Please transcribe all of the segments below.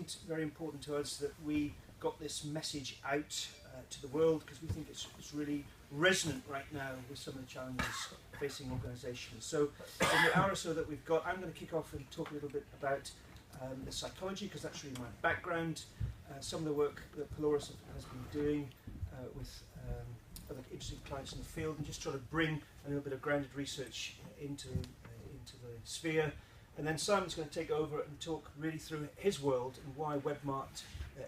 important, very important to us that we got this message out to the world, because we think it's really resonant right now with some of the challenges facing organisations. So in the hour or so that we've got, I'm going to kick off and talk a little bit about the psychology, because that's really my background, some of the work that Pelorus has been doing with other interesting clients in the field, and just try to bring a little bit of grounded research into the sphere. And then Simon's going to take over and talk really through his world and why Webmart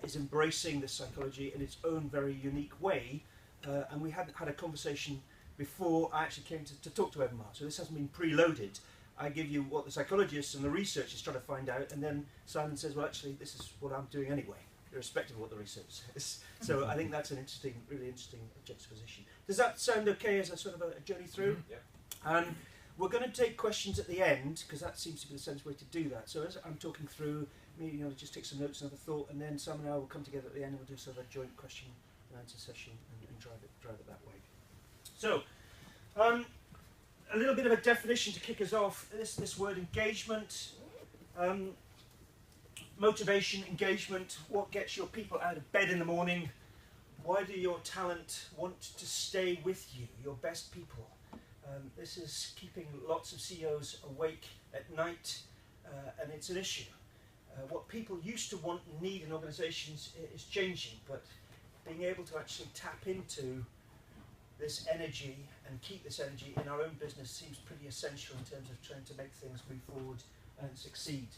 is embracing this psychology in its own very unique way. And we hadn't had a conversation before I actually came to talk to Webmart, so this hasn't been preloaded. I give you what the psychologists and the researchers try to find out, and then Simon says, well, actually, this is what I'm doing anyway, irrespective of what the research says. So I think that's an interesting, really interesting juxtaposition. Does that sound okay as a sort of a journey through? Yeah. We're going to take questions at the end, because that seems to be the sensible way to do that. So as I'm talking through, maybe just take some notes and have a thought, and then Simon and I will come together at the end and we'll do sort of a joint question and answer session and drive it that way. So, a little bit of a definition to kick us off. This word engagement, motivation, engagement, what gets your people out of bed in the morning? Why do your talent want to stay with you, your best people? This is keeping lots of CEOs awake at night, and it's an issue. What people used to want and need in organisations is changing, but being able to actually tap into this energy and keep this energy in our own business seems pretty essential in terms of trying to make things move forward and succeed.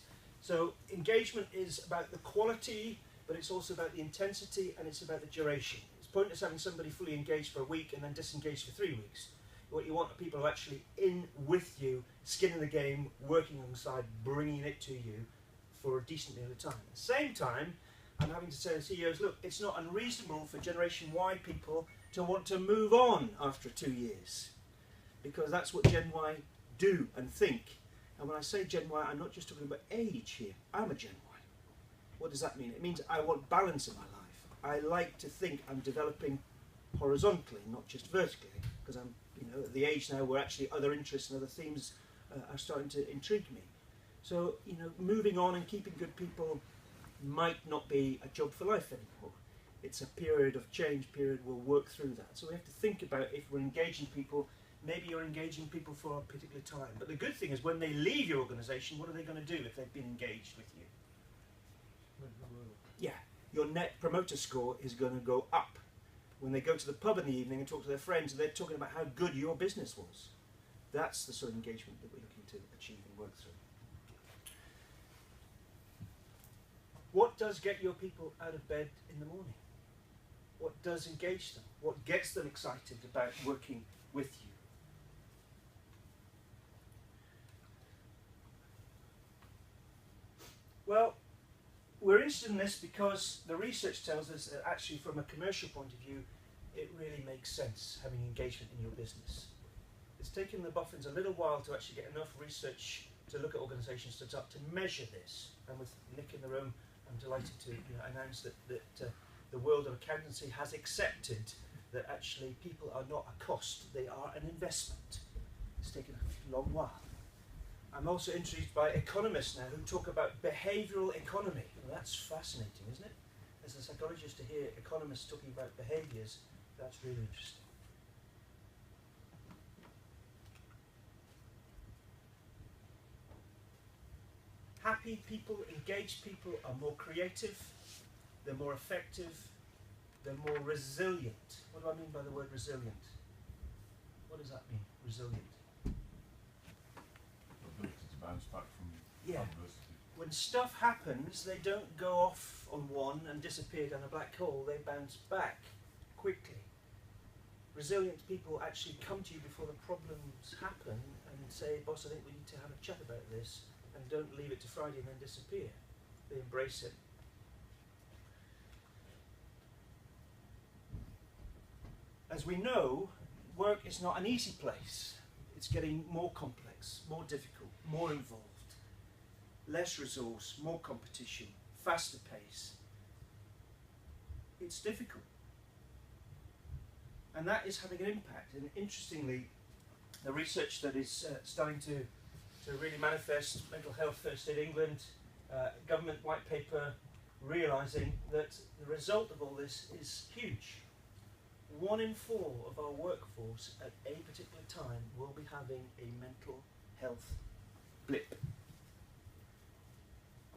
So engagement is about the quality, but it's also about the intensity, and it's about the duration. It's pointless having somebody fully engaged for a week and then disengaged for 3 weeks. What you want are people who are actually in with you, skin in the game, working alongside, bringing it to you for a decent amount of time. At the same time, I'm having to say to CEOs, look, it's not unreasonable for Generation Y people to want to move on after 2 years, because that's what Gen Y do and think. And when I say Gen Y, I'm not just talking about age here. I'm a Gen Y. What does that mean? It means I want balance in my life. I like to think I'm developing horizontally, not just vertically, because I'm at the age now where actually other interests and other themes are starting to intrigue me. So, moving on and keeping good people might not be a job for life anymore. It's a period of change, we'll work through that. So we have to think about, if we're engaging people, maybe you're engaging people for a particular time. But the good thing is, when they leave your organisation, what are they going to do if they've been engaged with you? Yeah, your net promoter score is going to go up. When they go to the pub in the evening and talk to their friends, they're talking about how good your business was. That's the sort of engagement that we're looking to achieve and work through. What does get your people out of bed in the morning? What does engage them? What gets them excited about working with you? Well, we're interested in this because the research tells us that actually, from a commercial point of view, it really makes sense having engagement in your business. It's taken the Boffins a little while to actually get enough research to look at organisations to measure this. And with Nick in the room, I'm delighted to announce that the world of accountancy has accepted that actually people are not a cost, they are an investment. It's taken a long while. I'm also intrigued by economists now who talk about behavioural economy. Well, that's fascinating, isn't it? As a psychologist, to hear economists talking about behaviours, that's really interesting. Happy people, engaged people are more creative, they're more effective, they're more resilient. What do I mean by the word resilient? What does that mean, resilient? Ability to bounce back from adversity. When stuff happens, they don't go off on one and disappear down a black hole, they bounce back quickly. Resilient people actually come to you before the problems happen and say, boss, I think we need to have a chat about this, and don't leave it to Friday and then disappear. They embrace it. As we know, work is not an easy place. It's getting more complex, more difficult, more involved. Less resource, more competition, faster pace. It's difficult. And that is having an impact. And interestingly, the research that is starting to really manifest, Mental Health First Aid England, government white paper, realizing that the result of all this is huge. 1 in 4 of our workforce at a particular time will be having a mental health blip.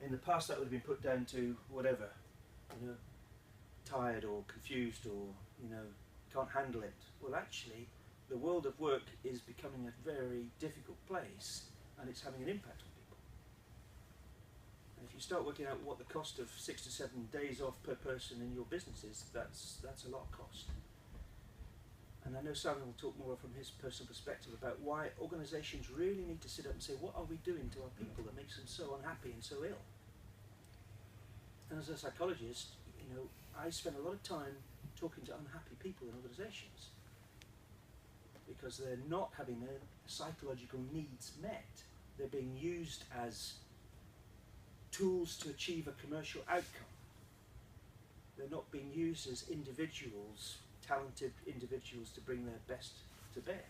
In the past that would have been put down to whatever, tired or confused or, can't handle it. Well, actually, the world of work is becoming a very difficult place, and it's having an impact on people. And if you start working out what the cost of 6 to 7 days off per person in your business is, that's a lot of cost. And I know Simon will talk more from his personal perspective about why organisations really need to sit up and say, what are we doing to our people that makes them so unhappy and so ill? And as a psychologist, I spend a lot of time talking to unhappy people in organisations because they're not having their psychological needs met. They're being used as tools to achieve a commercial outcome. They're not being used as individuals, talented individuals, to bring their best to bear.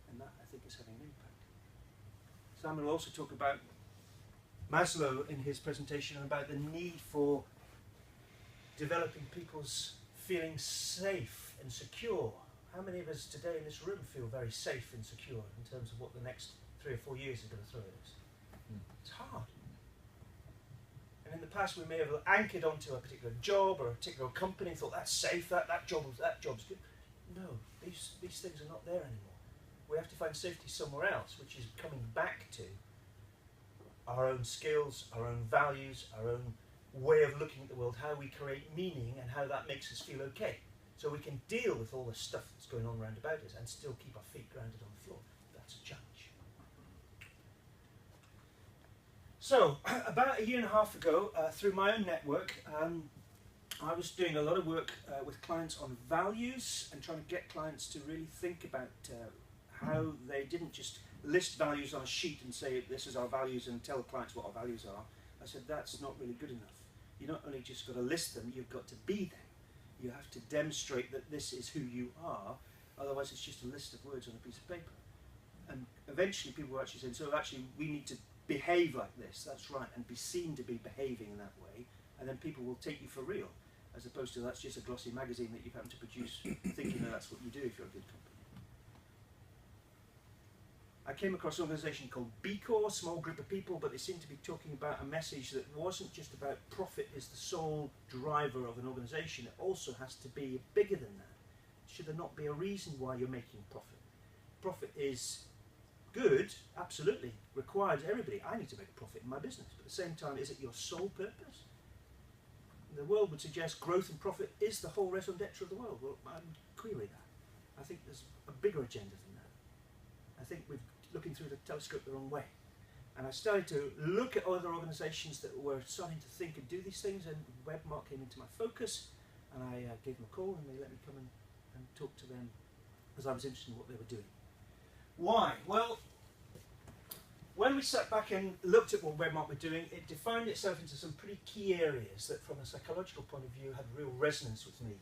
And that, I think, is having an impact. Simon will also talk about Maslow in his presentation about the need for developing people's feeling safe and secure. How many of us today in this room feel very safe and secure in terms of what the next 3 or 4 years are going to throw at us? It's hard. And in the past we may have anchored onto a particular job or a particular company and thought that's safe, that job's good. No, these things are not there anymore. We have to find safety somewhere else, which is coming back to our own skills, our own values, our own way of looking at the world, how we create meaning and how that makes us feel okay. So we can deal with all the stuff that's going on around about us and still keep our feet grounded on the floor. That's a challenge. So, about 1.5 years ago, through my own network, I was doing a lot of work with clients on values and trying to get clients to really think about how they didn't just list values on a sheet and say this is our values and tell clients what our values are. I said that's not really good enough. You not only just got to list them, you've got to be them. You have to demonstrate that this is who you are, otherwise it's just a list of words on a piece of paper. And eventually people were actually saying, so actually we need to behave like this, that's right, and be seen to be behaving in that way, and then people will take you for real, as opposed to that's just a glossy magazine that you've happened to produce thinking that that's what you do if you're a good company. I came across an organisation called B Corps, small group of people, but they seemed to be talking about a message that wasn't just about profit is the sole driver of an organisation, it also has to be bigger than that. Should there not be a reason why you're making profit? Profit is good, absolutely, required everybody. I need to make a profit in my business, but at the same time, is it your sole purpose? The world would suggest growth and profit is the whole raison d'etre of the world. Well, I would query that. I think there's a bigger agenda than that. I think we're looking through the telescope the wrong way. And I started to look at other organisations that were starting to think and do these things, and Webmark came into my focus, and I gave them a call, and they let me come and talk to them as I was interested in what they were doing. Why? Well, when we sat back and looked at what Webmark were doing, it defined itself into some pretty key areas that from a psychological point of view had real resonance with me.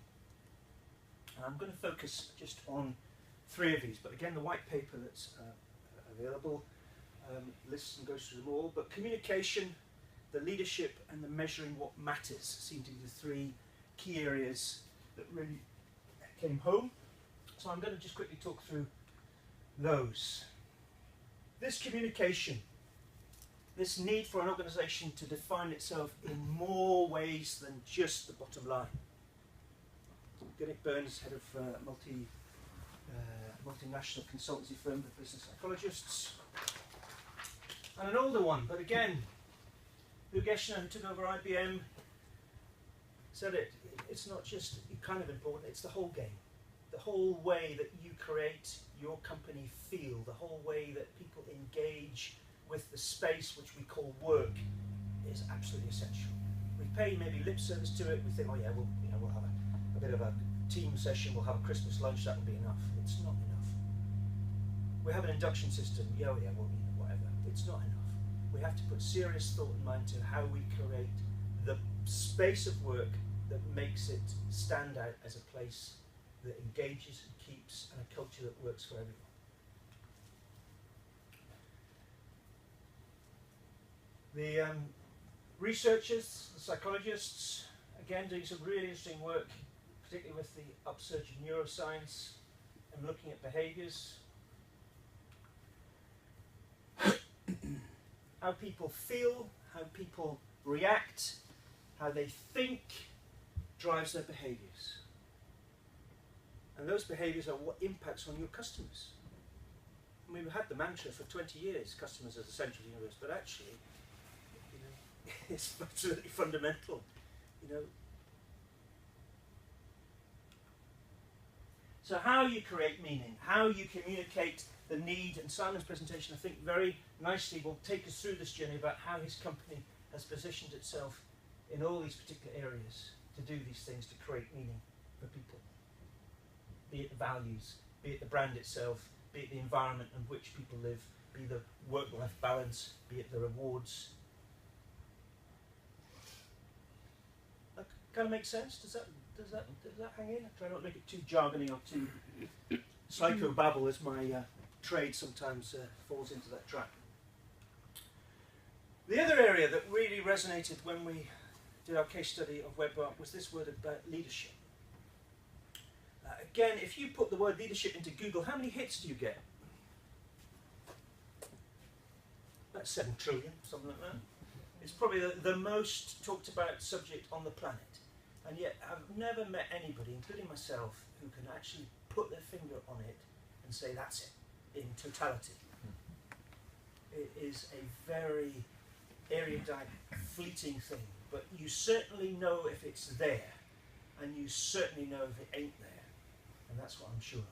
And I'm going to focus just on 3 of these, but again the white paper that's available lists and goes through them all, but communication, the leadership and the measuring what matters seem to be the 3 key areas that really came home. So I'm going to just quickly talk through those. This communication, this need for an organisation to define itself in more ways than just the bottom line. Gurnick Burns, head of multinational consultancy firm with business psychologists. And an older one, but again, Lou Gerstner, who took over IBM, said it's not just kind of important, it's the whole game. The whole way that you create your company feel, the whole way that people engage with the space which we call work is absolutely essential. We pay maybe lip service to it, we think, oh yeah, we'll have a bit of a team session, we'll have a Christmas lunch, that will be enough. It's not enough. We have an induction system, well, whatever. It's not enough. We have to put serious thought and mind to how we create the space of work that makes it stand out as a place that engages and keeps, and a culture that works for everyone. Researchers, psychologists, again doing some really interesting work, particularly with the upsurge of neuroscience and looking at behaviours. How people feel, how people react, how they think drives their behaviours. And those behaviours are what impacts on your customers. I mean, we've had the mantra for 20 years, customers as the centre of the universe, but actually, you know, it's absolutely fundamental, you know. So how you create meaning, how you communicate the need, and Simon's presentation, I think, very nicely will take us through this journey about how his company has positioned itself in all these particular areas to do these things, to create meaning for people. Be it the values, be it the brand itself, be it the environment in which people live, be the work-life balance, be it the rewards. That kind of makes sense? Does that hang in? I try not to make it too jargony or too psycho-babble, as my trade sometimes falls into that trap. The other area that really resonated when we did our case study of WebArt was this word about leadership. Again, if you put the word leadership into Google, how many hits do you get? About 7 trillion, something like that. It's probably the most talked about subject on the planet. And yet I've never met anybody, including myself, who can actually put their finger on it and say that's it, in totality. It is a very erudite, fleeting thing, but you certainly know if it's there, and you certainly know if it ain't there. And that's what I'm sure of,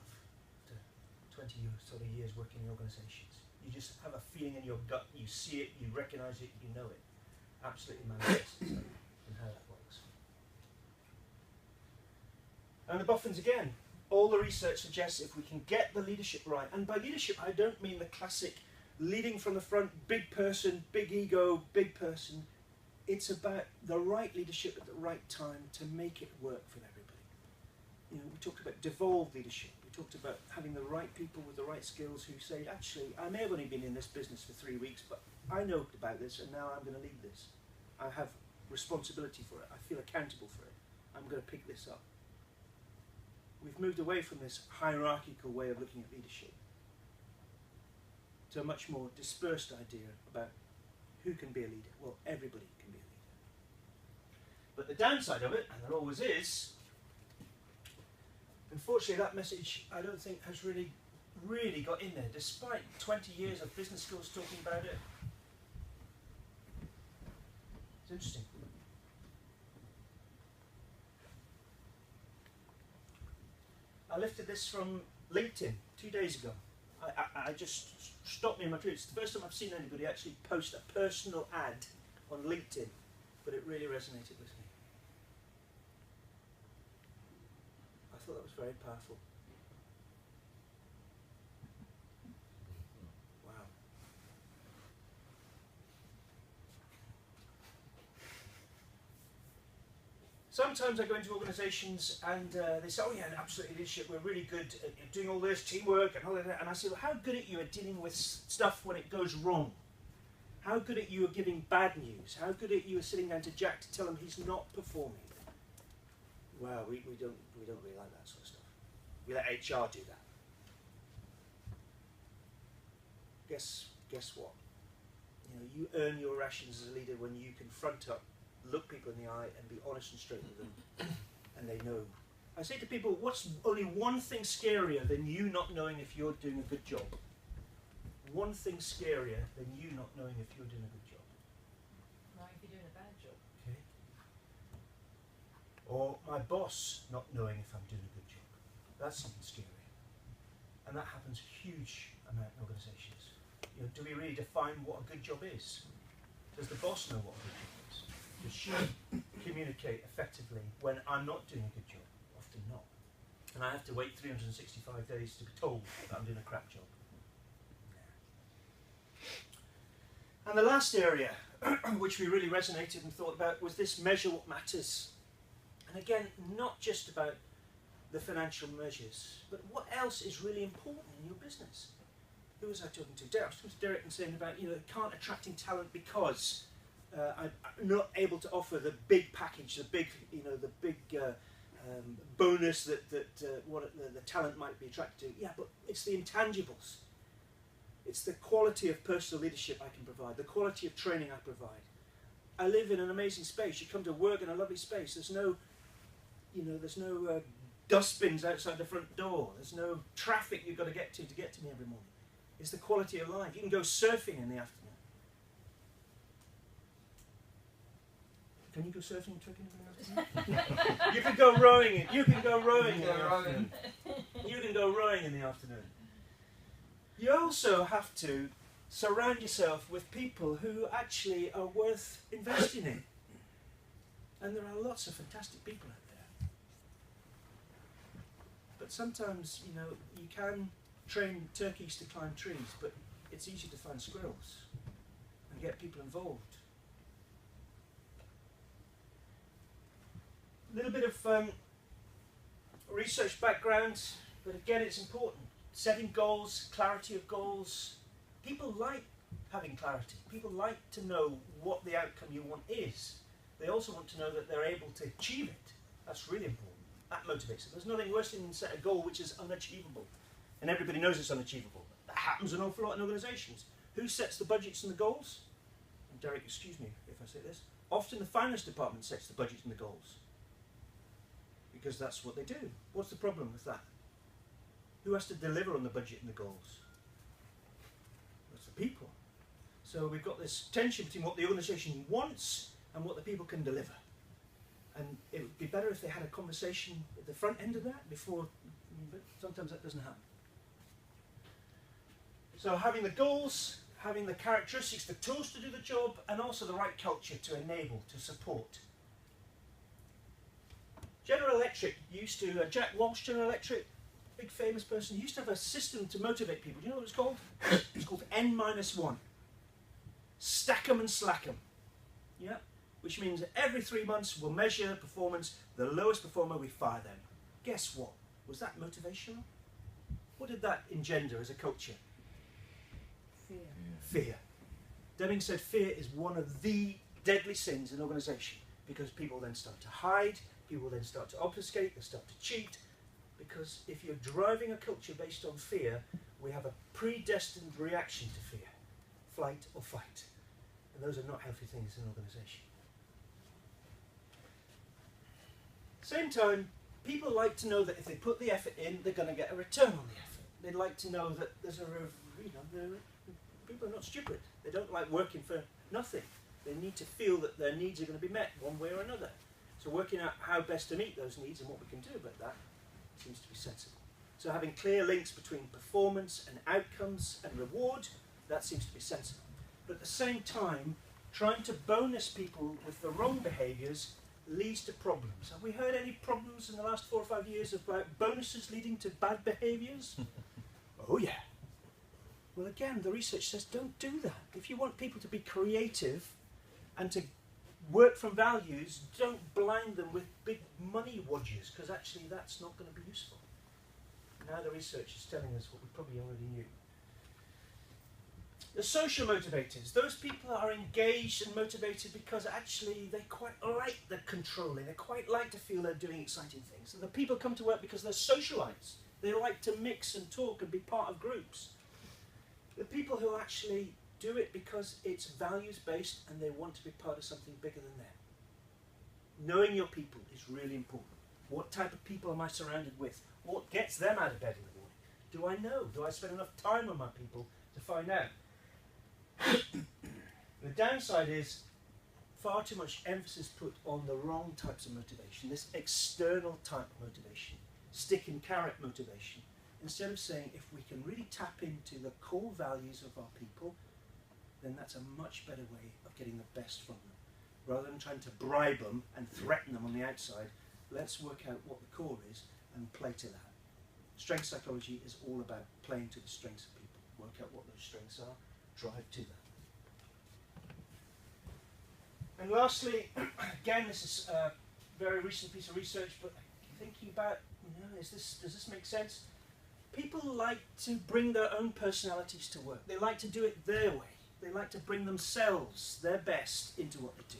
after 20 years working in organisations. You just have a feeling in your gut, you see it, you recognise it, you know it. Absolutely manifests itself in how that works. And the boffins again, all the research suggests if we can get the leadership right, and by leadership I don't mean the classic leading from the front, big person, big ego, big person. It's about the right leadership at the right time to make it work for everybody. You know, we talked about devolved leadership. We talked about having the right people with the right skills who say, actually, I may have only been in this business for 3 weeks, but I know about this and now I'm going to lead this. I have responsibility for it. I feel accountable for it. I'm going to pick this up. We've moved away from this hierarchical way of looking at leadership to a much more dispersed idea about who can be a leader. Well, everybody can be a leader. But the downside of it, and there always is, unfortunately that message I don't think has really got in there, despite 20 years of business schools talking about it. It's interesting. I lifted this from LinkedIn 2 days ago. I just stopped me in my tracks. It's the first time I've seen anybody actually post a personal ad on LinkedIn, but it really resonated with me. I thought that was very powerful. Wow. Sometimes I go into organisations and they say, oh yeah, absolutely leadership, we're really good at doing all this, teamwork and all of that. And I say, well, how good at you at dealing with stuff when it goes wrong? How good at you at giving bad news? How good at you at sitting down to Jack to tell him he's not performing? Well, we don't really like that sort of stuff. We let HR do that. Guess what? You know, you earn your rations as a leader when you can front up, look people in the eye and be honest and straight with them, and they know. I say to people, what's only one thing scarier than you not knowing if you're doing a good job? One thing scarier than you not knowing if you're doing a good job. Not if you're doing a bad job. Okay. Or my boss not knowing if I'm doing a good job. That's something scary. And that happens a huge amount in organisations. You know, do we really define what a good job is? Does the boss know what a good job is? Does she communicate effectively when I'm not doing a good job? Often not. And I have to wait 365 days to be told that I'm doing a crap job. And the last area which we really resonated and thought about was this measure what matters. And again, not just about the financial measures, but what else is really important in your business? Who was I talking to? Derek. I was talking to Derek and saying about, you know, can't attracting talent because I'm not able to offer the big package, the big, bonus that what the talent might be attracted to. Yeah, but it's the intangibles. It's the quality of personal leadership I can provide, the quality of training I provide. I live in an amazing space. You come to work in a lovely space. There's no, dustbins outside the front door. There's no traffic you've got to get to me every morning. It's the quality of life. You can go surfing in the afternoon. Can you go surfing in Twickenham in the afternoon? You can go rowing. You can go rowing in the afternoon. You can go rowing in the afternoon. You also have to surround yourself with people who actually are worth investing in. And there are lots of fantastic people out there. But sometimes, you can train turkeys to climb trees, but it's easy to find squirrels and get people involved. A little bit of research background, but again it's important. Setting goals, clarity of goals. People like having clarity. People like to know what the outcome you want is. They also want to know that they're able to achieve it. That's really important. That motivates them. There's nothing worse than set a goal which is unachievable. And everybody knows it's unachievable. That happens an awful lot in organisations. Who sets the budgets and the goals? And Derek, excuse me if I say this. Often the finance department sets the budgets and the goals. Because that's what they do. What's the problem with that? Who has to deliver on the budget and the goals? That's the people. So we've got this tension between what the organisation wants and what the people can deliver. And it would be better if they had a conversation at the front end of that before, but sometimes that doesn't happen. So having the goals, having the characteristics, the tools to do the job, and also the right culture to enable, to support. General Electric used to, Jack Walsh, General Electric, big famous person, he used to have a system to motivate people. Do you know what it was called? It's called N-1. Stack 'em and slack 'em. Yeah? Which means that every 3 months we'll measure performance, the lowest performer we fire them. Guess what? Was that motivational? What did that engender as a culture? Fear. Fear. Deming said fear is one of the deadly sins in an organisation because people then start to hide, people then start to obfuscate, they start to cheat. Because if you're driving a culture based on fear, we have a predestined reaction to fear. Flight or fight. And those are not healthy things in an organisation. Same time, people like to know that if they put the effort in, they're going to get a return on the effort. They like to know that there's people are not stupid. They don't like working for nothing. They need to feel that their needs are going to be met one way or another. So working out how best to meet those needs and what we can do about that seems to be sensible. So having clear links between performance and outcomes and reward, that seems to be sensible. But at the same time, trying to bonus people with the wrong behaviours leads to problems. Have we heard any problems in the last 4 or 5 years about bonuses leading to bad behaviours? Oh yeah. Well again, the research says don't do that. If you want people to be creative and to work from values, don't blind them with big money wodges, because actually that's not going to be useful. Now the research is telling us what we probably already knew. The social motivators, those people are engaged and motivated because actually they quite like the controlling, they quite like to feel they're doing exciting things. So the people come to work because they're socialites. They like to mix and talk and be part of groups. The people who actually do it because it's values-based and they want to be part of something bigger than them. Knowing your people is really important. What type of people am I surrounded with? What gets them out of bed in the morning? Do I know? Do I spend enough time with my people to find out? The downside is far too much emphasis put on the wrong types of motivation, this external type of motivation, stick and carrot motivation, instead of saying if we can really tap into the core values of our people, then that's a much better way of getting the best from them. Rather than trying to bribe them and threaten them on the outside, let's work out what the core is and play to that. Strength psychology is all about playing to the strengths of people. Work out what those strengths are, drive to that. And lastly, again, this is a very recent piece of research, but thinking about, does this make sense? People like to bring their own personalities to work. They like to do it their way. They like to bring themselves, their best, into what they do.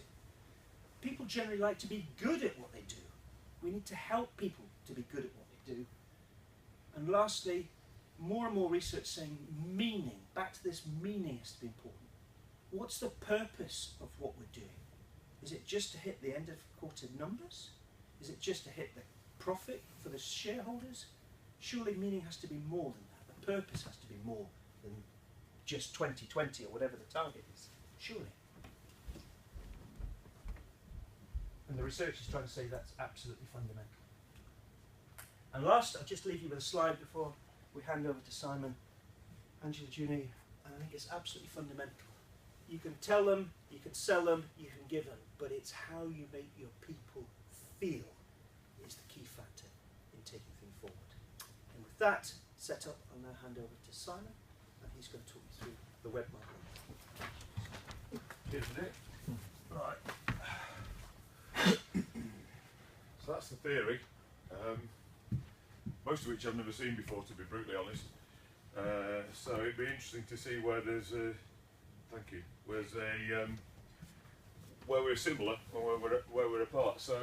People generally like to be good at what they do. We need to help people to be good at what they do. And lastly, more and more research saying meaning, back to this meaning has to be important. What's the purpose of what we're doing? Is it just to hit the end of quarter numbers? Is it just to hit the profit for the shareholders? Surely meaning has to be more than that. The purpose has to be more than just 2020 or whatever the target is. Surely. And the research is trying to say that's absolutely fundamental. And last, I'll just leave you with a slide before we hand over to Simon, Angela Juni, and I think it's absolutely fundamental. You can tell them, you can sell them, you can give them, but it's how you make your people feel is the key factor in taking things forward. And with that set up, I'll now hand over to Simon, and he's going to talk you through the web marketing. Isn't it? Right. So that's the theory, most of which I've never seen before, to be brutally honest. So it'd be interesting to see where there's a, thank you, where's a, where we're similar or where we're apart. So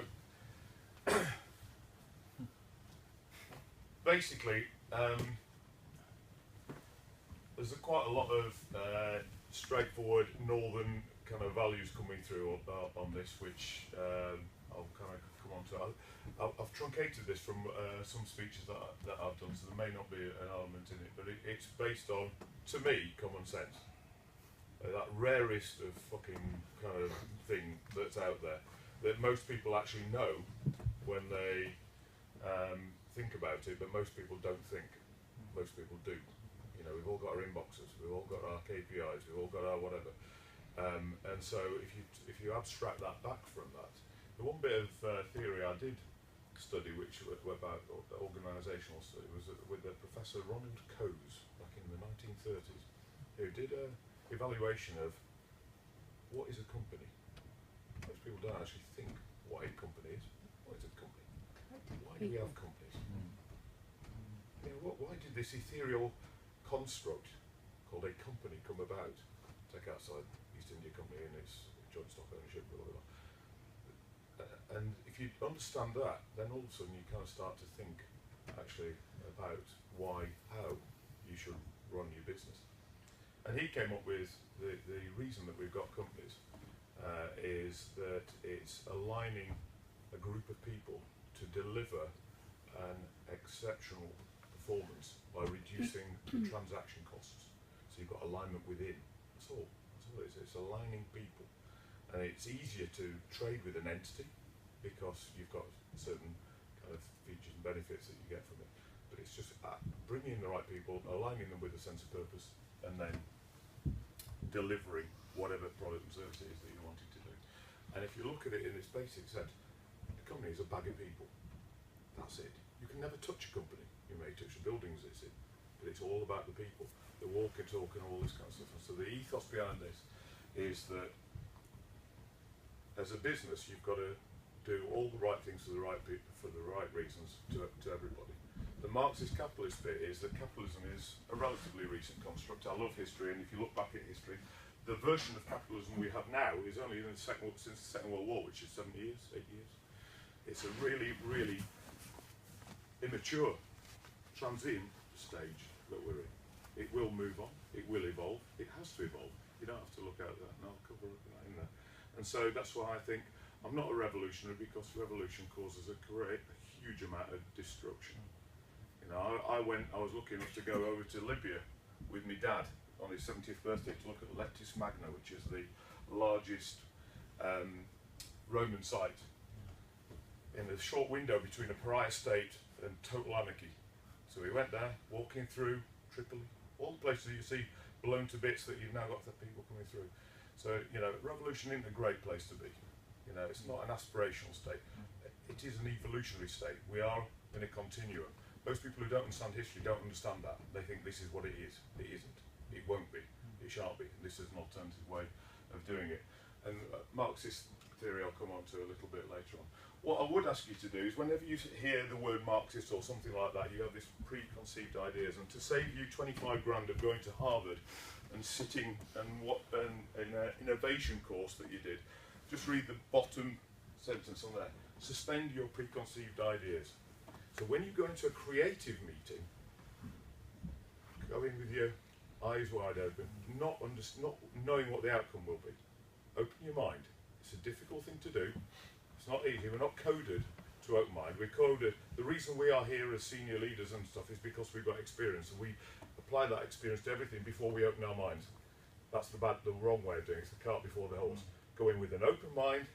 basically, there's quite a lot of straightforward northern kind of values coming through on this, which I'll kind of come on to. I've truncated this from some speeches that I've done, so there may not be an element in it, but it's based on, to me, common sense. That rarest of fucking kind of thing that's out there, that most people actually know when they think about it, but most people don't think. Most people do. You know, we've all got our inboxes, we've all got our KPIs, we've all got our whatever. And so if you abstract that back from that, the one bit of theory I did study, which was about organisational study, was with Professor Ronald Coase back in the 1930s, who did a evaluation of what is a company. Most people don't actually think what a company is. What is a company? Why do we have companies? You know, why did this ethereal construct called a company come about? Take outside East India Company and its joint stock ownership, blah, blah, blah. And if you understand that, then all of a sudden you kind of start to think actually about how you should run your business. And he came up with the reason that we've got companies is that it's aligning a group of people to deliver an exceptional performance by reducing the transaction costs. So you've got alignment within. That's all. That's all it is. It's aligning people. And it's easier to trade with an entity because you've got certain kind of features and benefits that you get from it. But it's just bringing in the right people, aligning them with a sense of purpose, and then delivering whatever product and service it is that you're wanting to do. And if you look at it in its basic sense, a company is a bag of people. That's it. You can never touch a company. You may touch the buildings it's in, but it's all about the people, the walk and talk and all this kind of stuff. And so the ethos behind this is that as a business, you've got to do all the right things for the right people, for the right reasons to everybody. The Marxist capitalist bit is that capitalism is a relatively recent construct. I love history, and if you look back at history, the version of capitalism we have now is only since the Second World War, which is 7 years, 8 years. It's a really, really immature, transient stage that we're in. It will move on, it will evolve, it has to evolve. You don't have to look at that, and I'll cover that in there. And so that's why I think I'm not a revolutionary, because revolution causes a huge amount of destruction. You know, I was lucky enough to go over to Libya with my dad on his 70th birthday to look at Leptis Magna, which is the largest Roman site in the short window between a pariah state and total anarchy. So we went there, walking through Tripoli, all the places you see blown to bits that you've now got the people coming through. So, you know, revolution isn't a great place to be. You know, it's not an aspirational state. It is an evolutionary state. We are in a continuum. Most people who don't understand history don't understand that. They think this is what it is. It isn't. It won't be. It shan't be. This is an alternative way of doing it. And Marxist theory I'll come on to a little bit later on. What I would ask you to do is whenever you hear the word Marxist or something like that, you have this preconceived ideas, and to save you 25 grand of going to Harvard and sitting and what an innovation course that you did, just read the bottom sentence on there. Suspend your preconceived ideas. So when you go into a creative meeting, go in with your eyes wide open, not knowing what the outcome will be. Open your mind. It's a difficult thing to do. It's not easy. We're not coded to open mind. We're coded. The reason we are here as senior leaders and stuff is because we've got experience, and we apply that experience to everything before we open our minds. That's the wrong way of doing it. It's the cart before the horse. Go in with an open mind,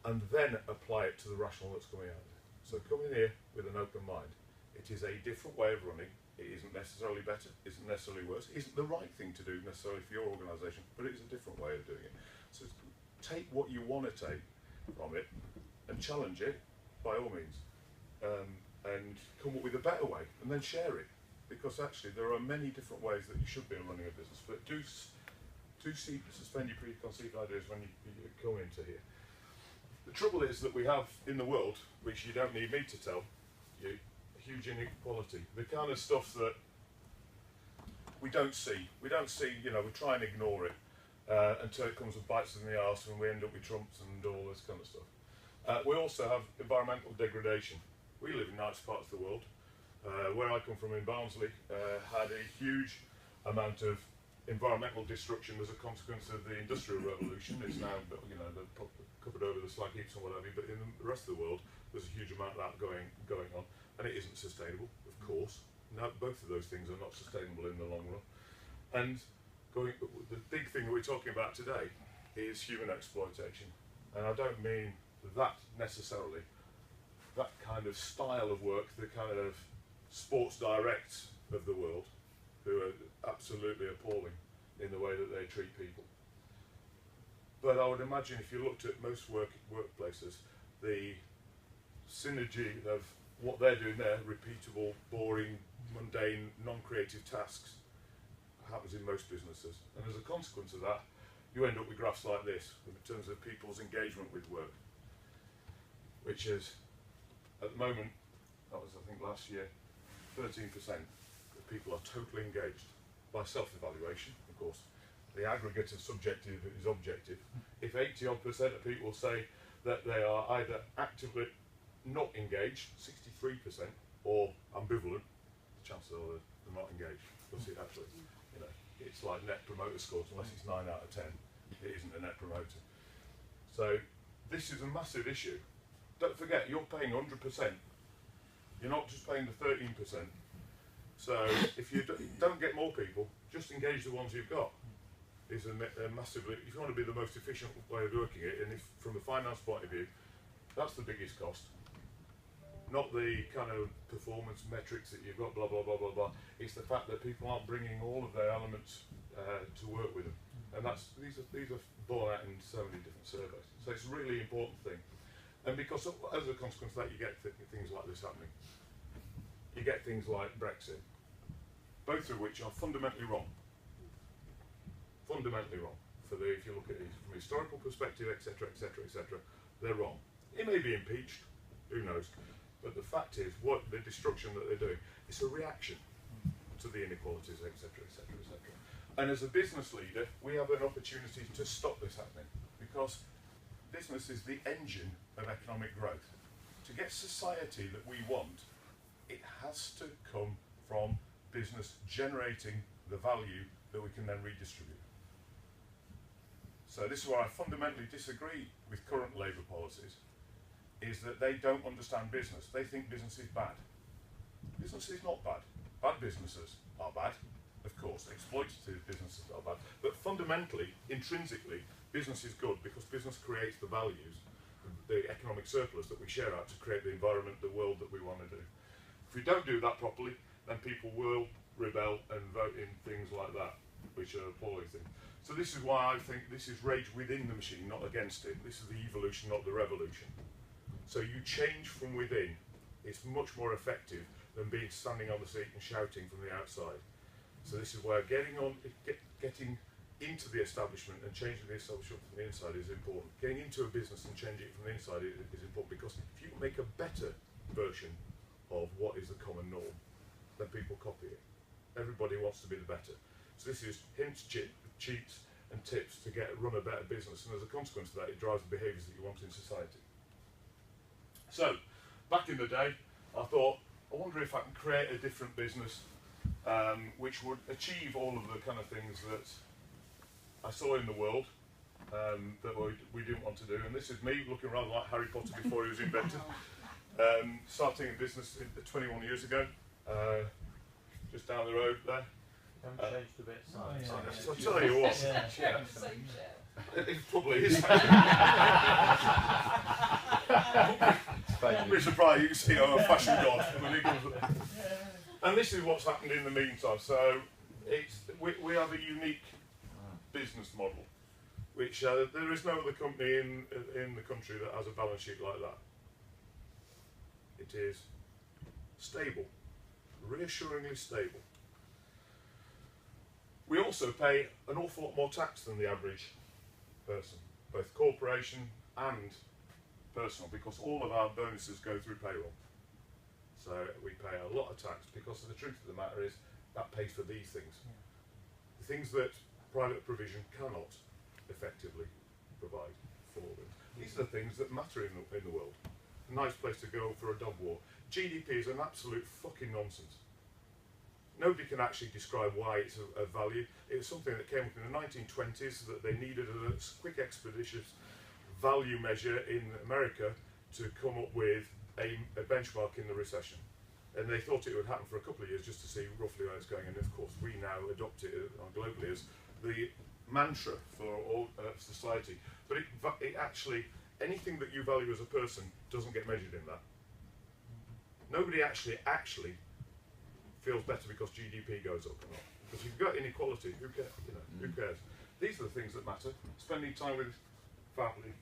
and then apply it to the rational that's coming out. So come in here with an open mind. It is a different way of running. It isn't necessarily better, isn't necessarily worse, isn't the right thing to do necessarily for your organisation, but it is a different way of doing it. So take what you want to take from it and challenge it by all means, and come up with a better way, and then share it. Because actually there are many different ways that you should be running a business, but do suspend your preconceived ideas when you come into here. The trouble is that we have in the world, which you don't need me to tell you, huge inequality. The kind of stuff that we don't see. We try and ignore it until it comes and bites us in the arse and we end up with Trumps and all this kind of stuff. We also have environmental degradation. We live in nice parts of the world. Where I come from in Barnsley had a huge amount of environmental destruction as a consequence of the Industrial Revolution. It's now, they've covered over the slag heaps and whatever, but in the rest of the world, there's a huge amount of that going on, and it isn't sustainable, of course. Now, both of those things are not sustainable in the long run. And the big thing that we're talking about today is human exploitation. And I don't mean that necessarily, that kind of style of work, the kind of Sports Directs of the world, who are absolutely appalling in the way that they treat people. But I would imagine if you looked at most workplaces, the synergy of what they're doing there, repeatable, boring, mundane, non-creative tasks, happens in most businesses. And as a consequence of that, you end up with graphs like this in terms of people's engagement with work, which is, at the moment, that was I think last year, 13% of people are totally engaged by self-evaluation, of course. The aggregate of subjective is objective. If 80-odd% of people say that they are either actively not engaged, 63%, or ambivalent, the chances are they're not engaged. Because it actually, it's like net promoter scores, unless it's 9 out of 10, it isn't a net promoter. So this is a massive issue. Don't forget, you're paying 100%. You're not just paying the 13%. So if you don't get more people, just engage the ones you've got. Is a massively, if you want to be the most efficient way of working it, and if from a finance point of view, that's the biggest cost. Not the kind of performance metrics that you've got, blah, blah, blah, blah, blah. It's the fact that people aren't bringing all of their elements to work with them. And these are borne out in so many different surveys. So it's a really important thing. And because as a consequence of that, you get things like this happening. You get things like Brexit, both of which are fundamentally wrong. Fundamentally wrong. If you look at it from a historical perspective, etc., etc., etc., they're wrong. It may be impeached, who knows? But the fact is, what the destruction that they're doing, it's a reaction to the inequalities, etc., etc., etc. And as a business leader, we have an opportunity to stop this happening, because business is the engine of economic growth. To get society that we want, it has to come from business generating the value that we can then redistribute. So this is where I fundamentally disagree with current Labour policies, is that they don't understand business. They think business is bad. Business is not bad. Bad businesses are bad, of course. Exploitative businesses are bad. But fundamentally, intrinsically, business is good because business creates the values, the economic surplus that we share out to create the environment, the world that we want to do. If we don't do that properly, then people will rebel and vote in things like that, which are appalling things. So this is why I think this is rage within the machine, not against it. This is the evolution, not the revolution. So you change from within. It's much more effective than standing on the seat and shouting from the outside. So this is where getting into the establishment and changing the establishment from the inside is important. Getting into a business and changing it from the inside is important, because if you make a better version of what is the common norm, then people copy it. Everybody wants to be the better. So this is hints, cheats, and tips to run a better business, and as a consequence of that, it drives the behaviours that you want in society. So, back in the day, I thought, I wonder if I can create a different business which would achieve all of the kind of things that I saw in the world that we didn't want to do. And this is me looking rather like Harry Potter before he was invented. Starting a business 21 years ago, just down the road there. Haven't changed a bit since. I'll tell you what. It probably is. I'd be surprised you can see I'm a fashion god when it comes. And this is what's happened in the meantime. So we have a unique business model, which there is no other company in the country that has a balance sheet like that. It is stable, reassuringly stable. We also pay an awful lot more tax than the average person, both corporation and personal, because all of our bonuses go through payroll. So we pay a lot of tax because the truth of the matter is that pays for these things. The things that private provision cannot effectively provide for them. These are the things that matter in the world. A nice place to go for a dog walk. GDP is an absolute fucking nonsense. Nobody can actually describe why it's a value. It was something that came up in the 1920s that they needed a quick, expeditious value measure in America to come up with a benchmark in the recession. And they thought it would happen for a couple of years just to see roughly where it's going. And of course, we now adopt it globally as the mantra for all society. But it actually, anything that you value as a person doesn't get measured in that. Nobody actually feels better because GDP goes up or not. Because if you've got inequality, who cares? Who cares? These are the things that matter. Spending time with family,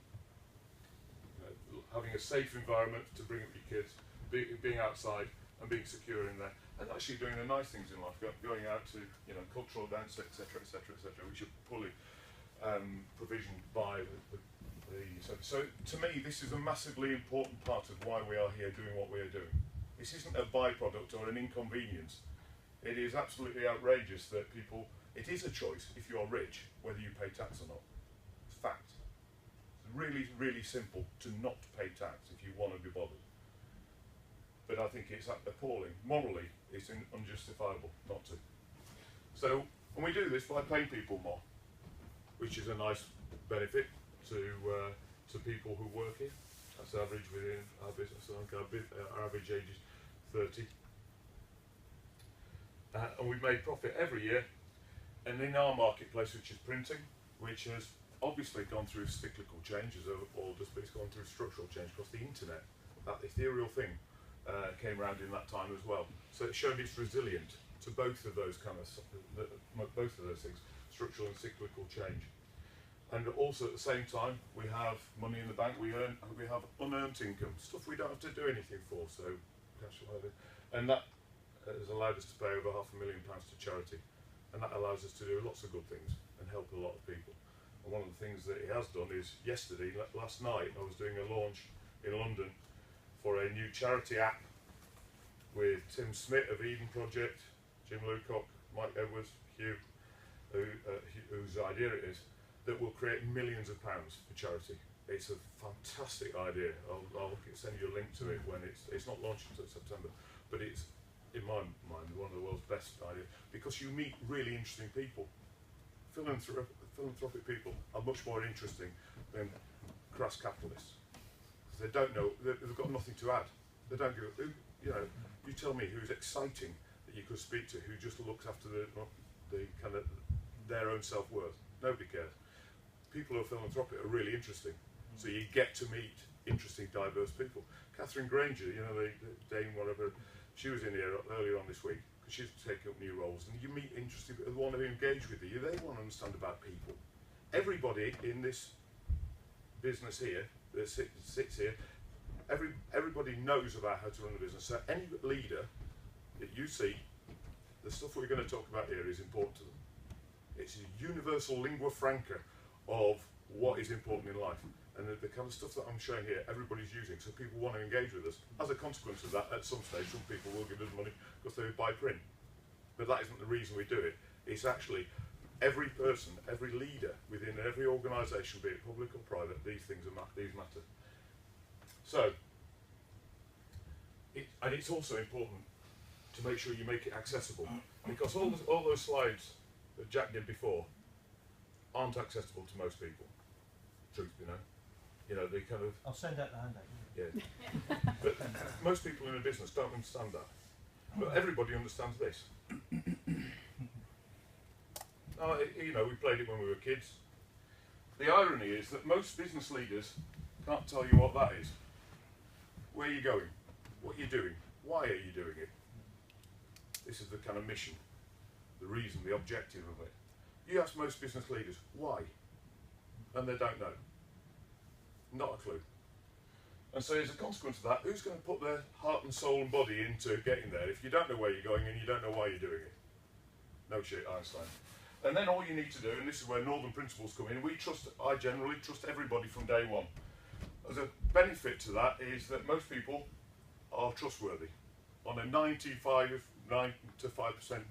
having a safe environment to bring up your kids, being outside and being secure in there, and actually doing the nice things in life, going out to cultural events, etc., which are fully provisioned by the so to me, this is a massively important part of why we are here doing what we are doing. This isn't a byproduct or an inconvenience. It is absolutely outrageous that it is a choice if you're rich, whether you pay tax or not. It's fact. It's really, really simple to not pay tax if you want to be bothered. But I think it's appalling. Morally, it's unjustifiable not to. So, and we do this by paying people more, which is a nice benefit to people who work here. That's average within our business. I think our average age is 30. And we've made profit every year. And in our marketplace, which is printing, which has obviously gone through cyclical changes, or just it's gone through structural change, because the internet, that ethereal thing, came around in that time as well. So it showed it's resilient to both of those things, structural and cyclical change. And also at the same time, we have money in the bank. We have unearned income, stuff we don't have to do anything for. So cash flow, and that has allowed us to pay over £500,000 to charity, and that allows us to do lots of good things and help a lot of people. And one of the things that it has done is last night, I was doing a launch in London for a new charity app with Tim Smith of Eden Project, Jim Lucock, Mike Edwards, Hugh, whose idea it is, that will create millions of pounds for charity. It's a fantastic idea. I'll send you a link to it when it's not launched until September, but it's, in my mind, one of the world's best ideas, because you meet really interesting people. Philanthropic people are much more interesting than crass capitalists. They don't know, they've got nothing to add. They don't give, you tell me who's exciting that you could speak to, who just looks after the kind of their own self-worth. Nobody cares. People who are philanthropic are really interesting. So you get to meet interesting, diverse people. Catherine Granger, the Dame whatever, she was in here earlier on this week, because she's taking up new roles, and you meet interesting people who want to engage with you. They want to understand about people. Everybody in this business here, that sits here, everybody knows about how to run a business. So any leader that you see, the stuff we're going to talk about here is important to them. It's a universal lingua franca of what is important in life. And the kind of stuff that I'm showing here, everybody's using, so people want to engage with us. As a consequence of that, at some stage, some people will give us money because they buy print. But that isn't the reason we do it. It's actually every person, every leader within every organisation, be it public or private, these things these matter. So, and it's also important to make sure you make it accessible, because all those slides that Jack did before aren't accessible to most people. Truth be known, you know, they kind of. I'll send out the handout. Yeah. But most people in a business don't understand that. But everybody understands this. Now, you know, we played it when we were kids. The irony is that most business leaders can't tell you what that is. Where are you going? What are you doing? Why are you doing it? This is the kind of mission, the reason, the objective of it. You ask most business leaders, why? And they don't know. Not a clue. And so as a consequence of that, who's going to put their heart and soul and body into getting there if you don't know where you're going and you don't know why you're doing it? No shit, Einstein. And then all you need to do, and this is where Northern principles come in, I generally trust everybody from day one. As a benefit to that is that most people are trustworthy. On a 95%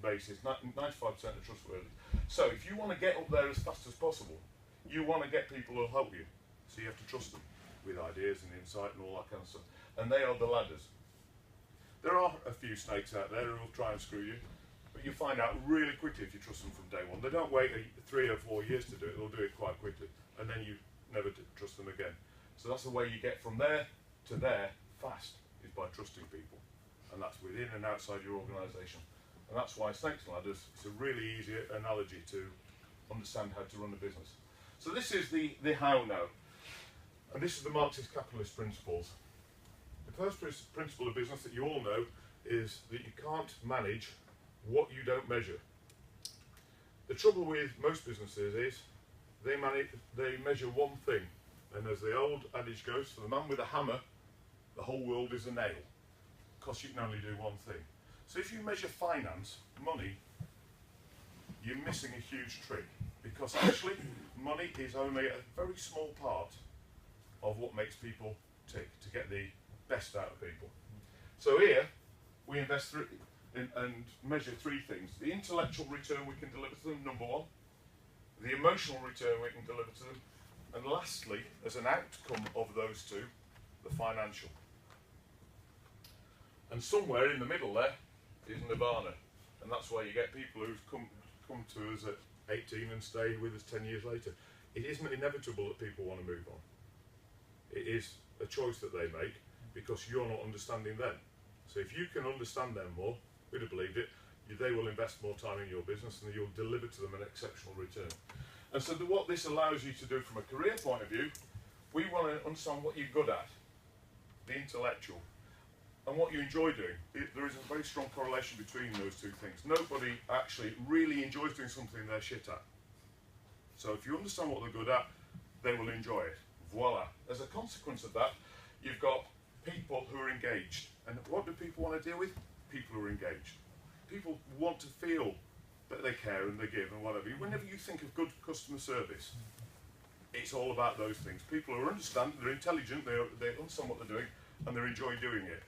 basis, 95% are trustworthy. So if you want to get up there as fast as possible, you want to get people who'll help you. So you have to trust them with ideas and insight and all that kind of stuff. And they are the ladders. There are a few snakes out there who will try and screw you, but you find out really quickly if you trust them from day one. They don't wait 3 or 4 years to do it, they'll do it quite quickly. And then you never trust them again. So that's the way you get from there to there fast, is by trusting people. And that's within and outside your organisation. And that's why snakes and ladders is a really easy analogy to understand how to run a business. So this is the how now. And this is the Marxist capitalist principles. The first principle of business that you all know is that you can't manage what you don't measure. The trouble with most businesses is they measure one thing. And as the old adage goes, for the man with a hammer, the whole world is a nail. Because you can only do one thing. So if you measure finance, money, you're missing a huge trick. Because actually, money is only a very small part of what makes people tick, to get the best out of people. So here, we invest and measure 3 things. The intellectual return we can deliver to them, number 1. The emotional return we can deliver to them. And lastly, as an outcome of those 2, the financial. And somewhere in the middle there is nirvana. And that's why you get people who've come to us at 18 and stay with us 10 years later. It isn't inevitable that people want to move on. It is a choice that they make because you're not understanding them. So if you can understand them more, we'd have believed it, they will invest more time in your business and you'll deliver to them an exceptional return. And so what this allows you to do from a career point of view, we want to understand what you're good at, the intellectual, and what you enjoy doing. There is a very strong correlation between those 2 things. Nobody actually really enjoys doing something they're shit at. So if you understand what they're good at, they will enjoy it. Voila. As a consequence of that, you've got people who are engaged. And what do people want to deal with? People who are engaged. People want to feel that they care and they give and whatever. Whenever you think of good customer service, it's all about those things. People who understand, they're intelligent, they understand what they're doing, and they enjoy doing it.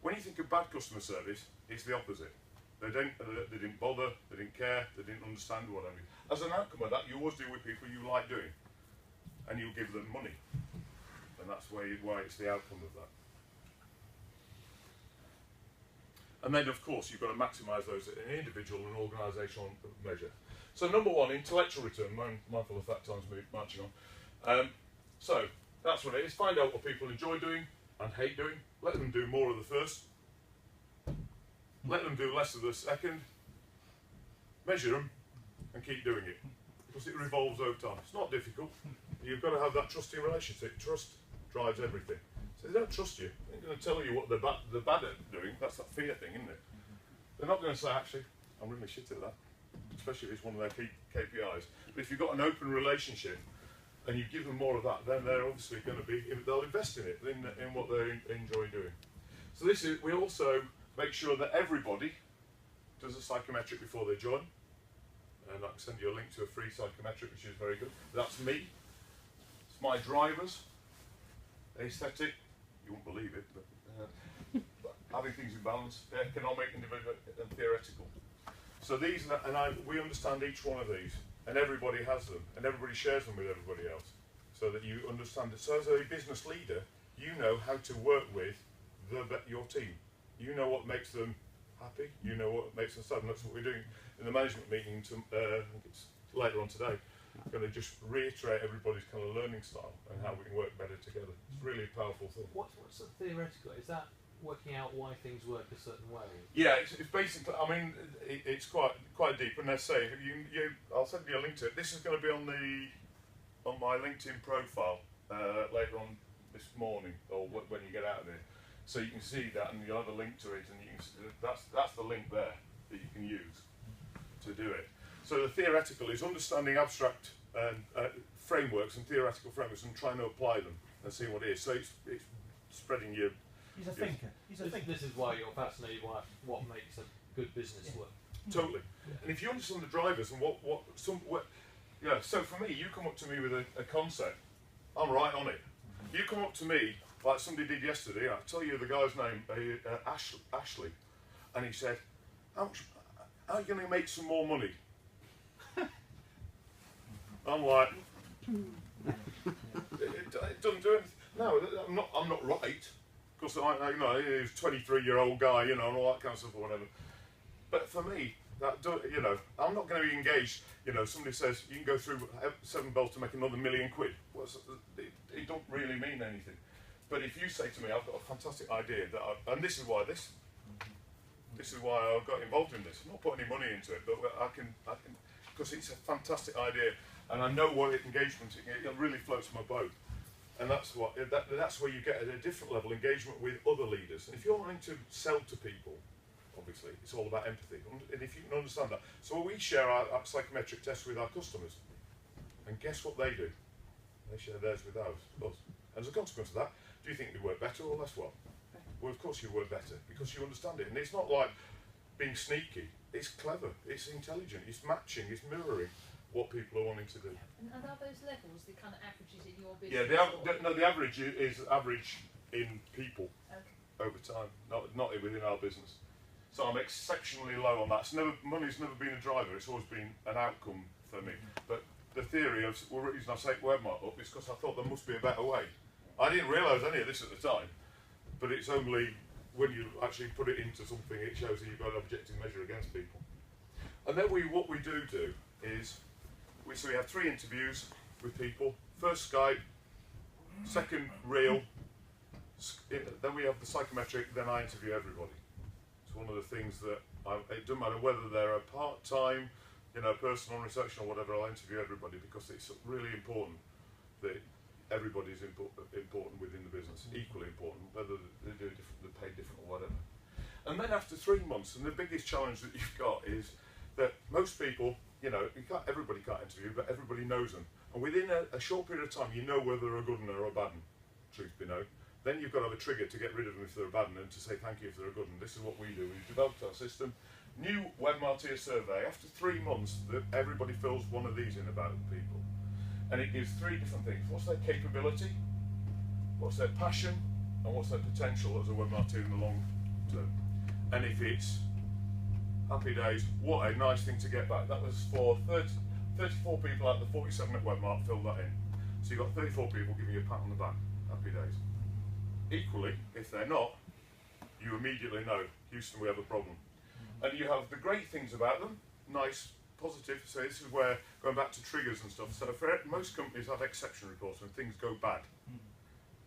When you think of bad customer service, it's the opposite. They didn't bother, they didn't care, they didn't understand whatever. As an outcome of that, you always deal with people you like doing, and you give them money. And that's why it's the outcome of that. And then, of course, you've got to maximise those at an individual and organisational measure. So, number 1, intellectual return. Mindful of that time's marching on. So, that's what it is. Find out what people enjoy doing and hate doing. Let them do more of the first. Let them do less of the second. Measure them and keep doing it. Because it revolves over time. It's not difficult. You've got to have that trusting relationship. Trust drives everything. So they don't trust you. They're going to tell you what they're bad at doing. That's that fear thing, isn't it? They're not going to say, actually, I'm really shit at that. Especially if it's one of their key KPIs. But if you've got an open relationship and you give them more of that, then they're obviously going to they'll invest in it, in what they enjoy doing. So we also make sure that everybody does a psychometric before they join. And I can send you a link to a free psychometric, which is very good. That's me. It's my drivers. Aesthetic. You won't believe it, but having things in balance, economic, individual, and theoretical. So these, we understand each one of these, and everybody has them, and everybody shares them with everybody else, so that you understand it. So as a business leader, you know how to work with your team. You know what makes them happy. You know what makes them sad. And that's what we're doing in the management meeting. I think it's later on today. I'm going to just reiterate everybody's kind of learning style and how we can work better together. It's really a powerful thing. What's the theoretical? Is that working out why things work a certain way? Yeah, it's basically. I mean, it's quite deep. And let's say I'll send you a link to it. This is going to be on my LinkedIn profile later on this morning, or when you get out of here, so you can see that, and you'll have a link to it, and you can see that's the link there that you can use to do it. So the theoretical is understanding abstract frameworks and theoretical frameworks and trying to apply them and see what it is. So it's spreading your. He's a thinker. He's a thinker. This is why you're fascinated by what makes a good business work. Totally. And if you understand the drivers and so for me, you come up to me with a concept, I'm right on it. You come up to me like somebody did yesterday. I tell you the guy's name, Ashley, and he said, "How are you going to make some more money?" I'm like, it doesn't do anything. No, I'm not right. Because he's a 23-year-old guy, and all that kind of stuff or whatever. But for me, I'm not going to be engaged. Somebody says you can go through 7 bells to make another £1 million. Well, it don't really mean anything. But if you say to me, I've got a fantastic idea and this is why I got involved in this. I'm not putting any money into it, but I can because it's a fantastic idea, and I know what engagement it really floats my boat. And that's where you get at a different level engagement with other leaders. And if you're wanting to sell to people, obviously it's all about empathy. And if you can understand that, so we share our psychometric tests with our customers, and guess what they do? They share theirs with us. And as a consequence of that, do you think we work better or less well? Well, of course you work better because you understand it. And it's not like being sneaky. It's clever. It's intelligent. It's matching. It's mirroring what people are wanting to do. And are those levels the kind of averages in your business? Yeah, the average is average in people over time, not within our business. So I'm exceptionally low on that. Money's never been a driver. It's always been an outcome for me. But the theory of the reason I set Webmart up is because I thought there must be a better way. I didn't realise any of this at the time, but it's only when you actually put it into something, it shows that you've got an objective measure against people. And then what we do is we have 3 interviews with people. First Skype, second real, then we have the psychometric, then I interview everybody. It's one of the things that it doesn't matter whether they're a part-time, person on reception or whatever, I'll interview everybody because it's really important that everybody's important within the business, equally important, whether they pay different or whatever. And then after 3 months, and the biggest challenge that you've got is that most people, everybody can't interview, but everybody knows them. And within a short period of time, you know whether they're a good one or a bad one, truth be known. Then you've got to have a trigger to get rid of them if they're a bad one and to say thank you if they're a good one. This is what we do. We've developed our system. New Webmartier survey. After 3 months, everybody fills one of these in about people. And it gives 3 different things. What's their capability? What's their passion? And what's their potential as a Webmartier in the long term? And if it's happy days, what a nice thing to get back. That was for 34 people out of the 47 at Webmart filled that in. So you've got 34 people giving you a pat on the back. Happy days. Equally, if they're not, you immediately know, Houston, we have a problem. And you have the great things about them, nice, positive. So this is where, going back to triggers and stuff, so for most companies have exception reports when things go bad.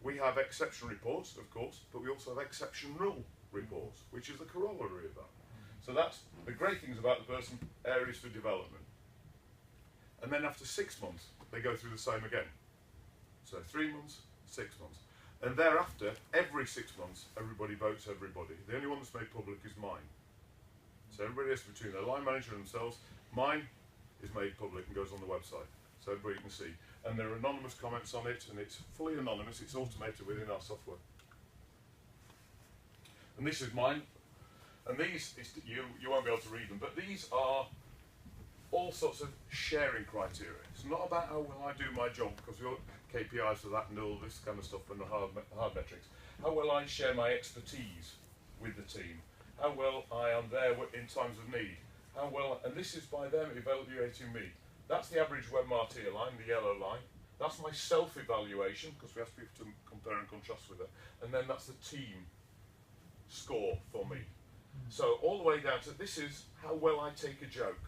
We have exception reports, of course, but we also have exceptional reports, which is the corollary of that. So that's the great things about the person, areas for development. And then after 6 months, they go through the same again. So 3 months, 6 months. And thereafter, every 6 months, everybody votes everybody. The only one that's made public is mine. So everybody else between their line manager and themselves, mine is made public and goes on the website. So everybody can see. And there are anonymous comments on it, and it's fully anonymous, it's automated within our software. And this is mine. And these, you won't be able to read them, but these are all sorts of sharing criteria. It's not about how well I do my job, because we've got KPIs for that and all this kind of stuff and the hard metrics. How well I share my expertise with the team. How well I am there in times of need. how well, and this is by them evaluating me. That's the average WebMartia line, the yellow line. That's my self-evaluation, because we ask people to compare and contrast with it. And then that's the team score for me. So all the way down to, this is how well I take a joke.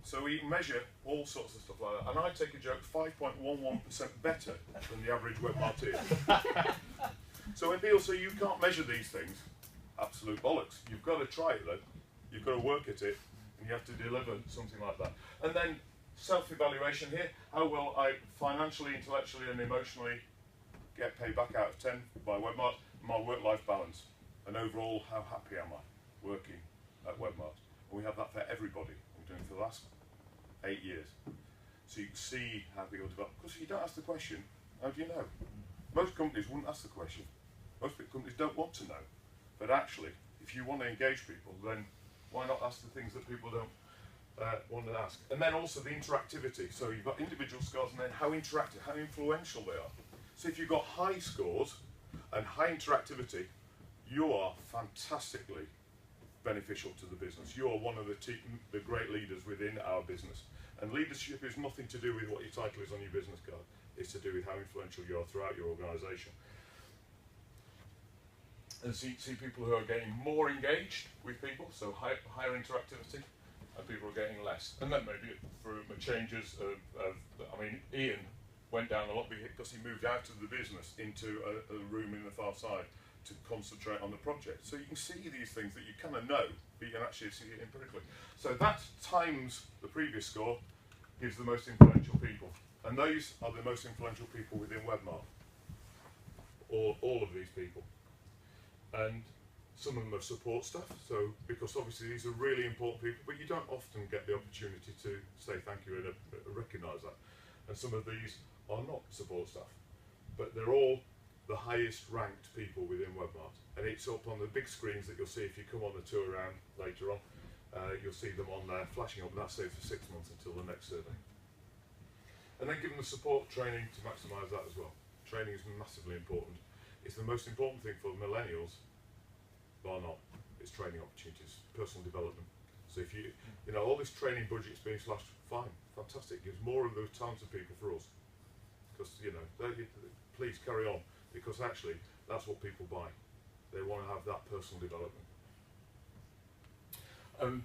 So we measure all sorts of stuff like that. And I take a joke 5.11% better than the average WebMartia. So when people say you can't measure these things, absolute bollocks. You've got to try it though. You've got to work at it, and you have to deliver something like that. And then self-evaluation here, how well I financially, intellectually and emotionally get paid back out of 10 by Webmart, my work-life balance, and overall how happy am I working at Webmart. And we have that for everybody. We're doing it for the last 8 years. So you can see how people develop. Because if you don't ask the question, how do you know? Most companies wouldn't ask the question. Most companies don't want to know. But actually, if you want to engage people, then why not ask the things that people don't want to ask? And then also the interactivity. So you've got individual scores and then how interactive, how influential they are. So if you've got high scores and high interactivity, you are fantastically beneficial to the business. You are one of the great leaders within our business. And leadership is nothing to do with what your title is on your business card. It's to do with how influential you are throughout your organisation. And see people who are getting more engaged with people, so higher interactivity, and people are getting less. And then maybe through changes I mean, Ian went down a lot because he moved out of the business into a room in the far side to concentrate on the project. So you can see these things that you kind of know, but you can actually see it empirically. So that times the previous score gives the most influential people. And those are the most influential people within Webmart. All of these people. And some of them are support staff, so because obviously these are really important people, but you don't often get the opportunity to say thank you and recognise that. And some of these are not support staff, but they're all the highest ranked people within Webmart. And it's up on the big screens that you'll see if you come on the tour around later on. You'll see them on there flashing up, and that stays for 6 months until the next survey. And then give them the support training to maximise that as well. Training is massively important. It's the most important thing for millennials, bar not. It's training opportunities, personal development. So if you know, all this training budget's being slashed, fine, fantastic. Gives more of those talented people for us. Because, you know, please carry on. Because actually, that's what people buy. They want to have that personal development.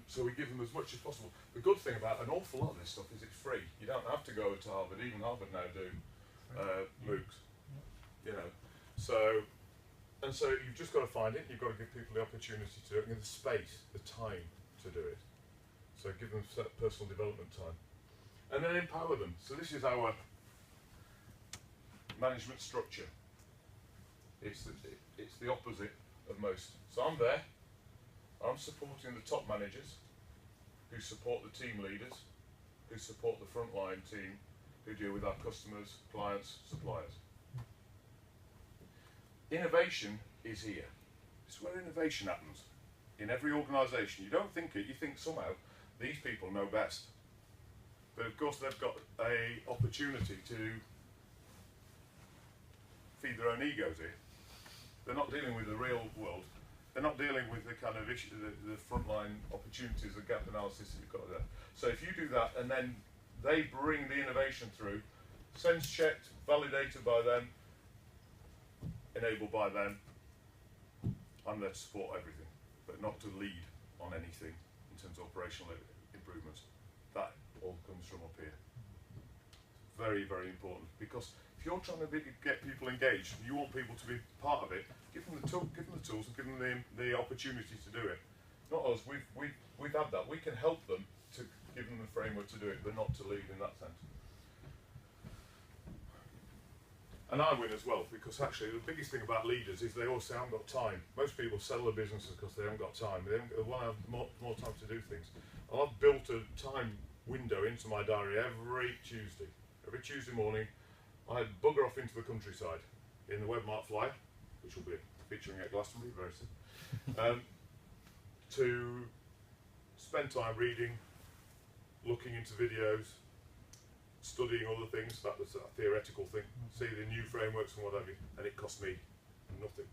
So we give them as much as possible. The good thing about an awful lot of this stuff is it's free. You don't have to go to Harvard. Even Harvard now do MOOCs. You know, so you've just got to find it. You've got to give people the opportunity to do it, and the space, the time to do it. So give them personal development time, and then empower them. So this is our management structure. It's the opposite of most. So I'm there. I'm supporting the top managers, who support the team leaders, who support the frontline team, who deal with our customers, clients, suppliers. Innovation is here. It's where innovation happens. In every organisation. You don't think it, you think somehow these people know best. But of course they've got an opportunity to feed their own egos here. They're not dealing with the real world. They're not dealing with the kind of issue, the frontline opportunities, the gap analysis that you've got there. So if you do that and then they bring the innovation through, sense checked, validated by them, enabled by them, I'm there to support everything, but not to lead on anything in terms of operational improvements. That all comes from up here. Very, very important, because if you're trying to get people engaged, you want people to be part of it, give them the tools and give them the opportunity to do it. Not us, we've had that. We can help them to give them the framework to do it, but not to lead in that sense. And I win as well, because actually the biggest thing about leaders is they all say, I haven't got time. Most people sell their businesses because they haven't got time. They want to have more time to do things. And I've built a time window into my diary every Tuesday. Every Tuesday morning, I bugger off into the countryside in the Webmart Flyer, which will be featuring at Glastonbury very soon, to spend time reading, looking into videos, studying other things. That was a theoretical thing. See the new frameworks and what have you, and it cost me nothing.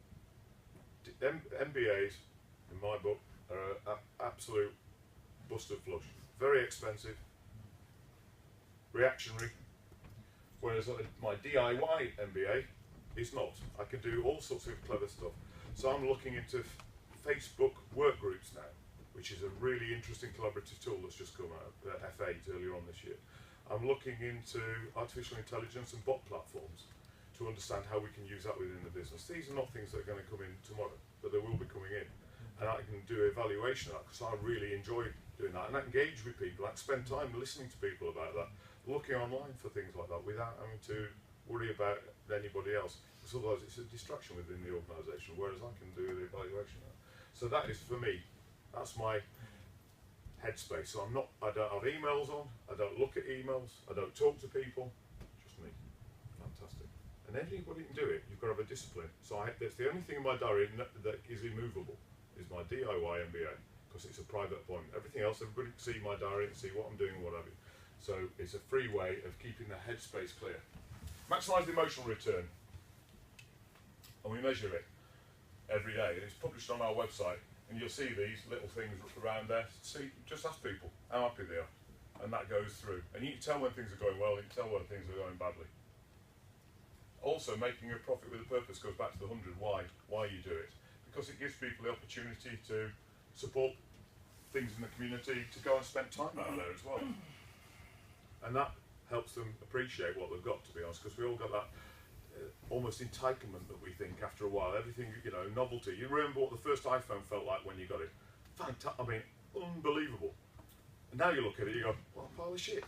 MBAs, in my book, are an absolute busted flush. Very expensive, reactionary, whereas my DIY MBA is not. I can do all sorts of clever stuff. So I'm looking into Facebook work groups now, which is a really interesting collaborative tool that's just come out, F8 earlier on this year. I'm looking into artificial intelligence and bot platforms to understand how we can use that within the business. These are not things that are going to come in tomorrow, but they will be coming in. And I can do evaluation of that because I really enjoy doing that. And I engage with people, I spend time listening to people about that, looking online for things like that without having to worry about anybody else. Because otherwise it's a distraction within the organisation, whereas I can do the evaluation of that. So that is, for me, that's my headspace. So I don't have emails on, I don't look at emails, I don't talk to people, just me. Fantastic. And anybody can do it, you've got to have a discipline. So that's the only thing in my diary that is immovable, is my DIY MBA, because it's a private appointment. Everything else, everybody can see my diary and see what I'm doing and what have you. So it's a free way of keeping the headspace clear. Maximise the emotional return. And we measure it every day. It's published on our website. And you'll see these little things around there. See, just ask people how happy they are. And that goes through. And you can tell when things are going well, you can tell when things are going badly. Also, making a profit with a purpose goes back to the 100. Why you do it. Because it gives people the opportunity to support things in the community, to go and spend time out there as well. And that helps them appreciate what they've got, to be honest, because we all got that almost entitlement that we think after a while. Everything, novelty. You remember what the first iPhone felt like when you got it? I mean, unbelievable. And now you look at it, you go, what a pile of shit.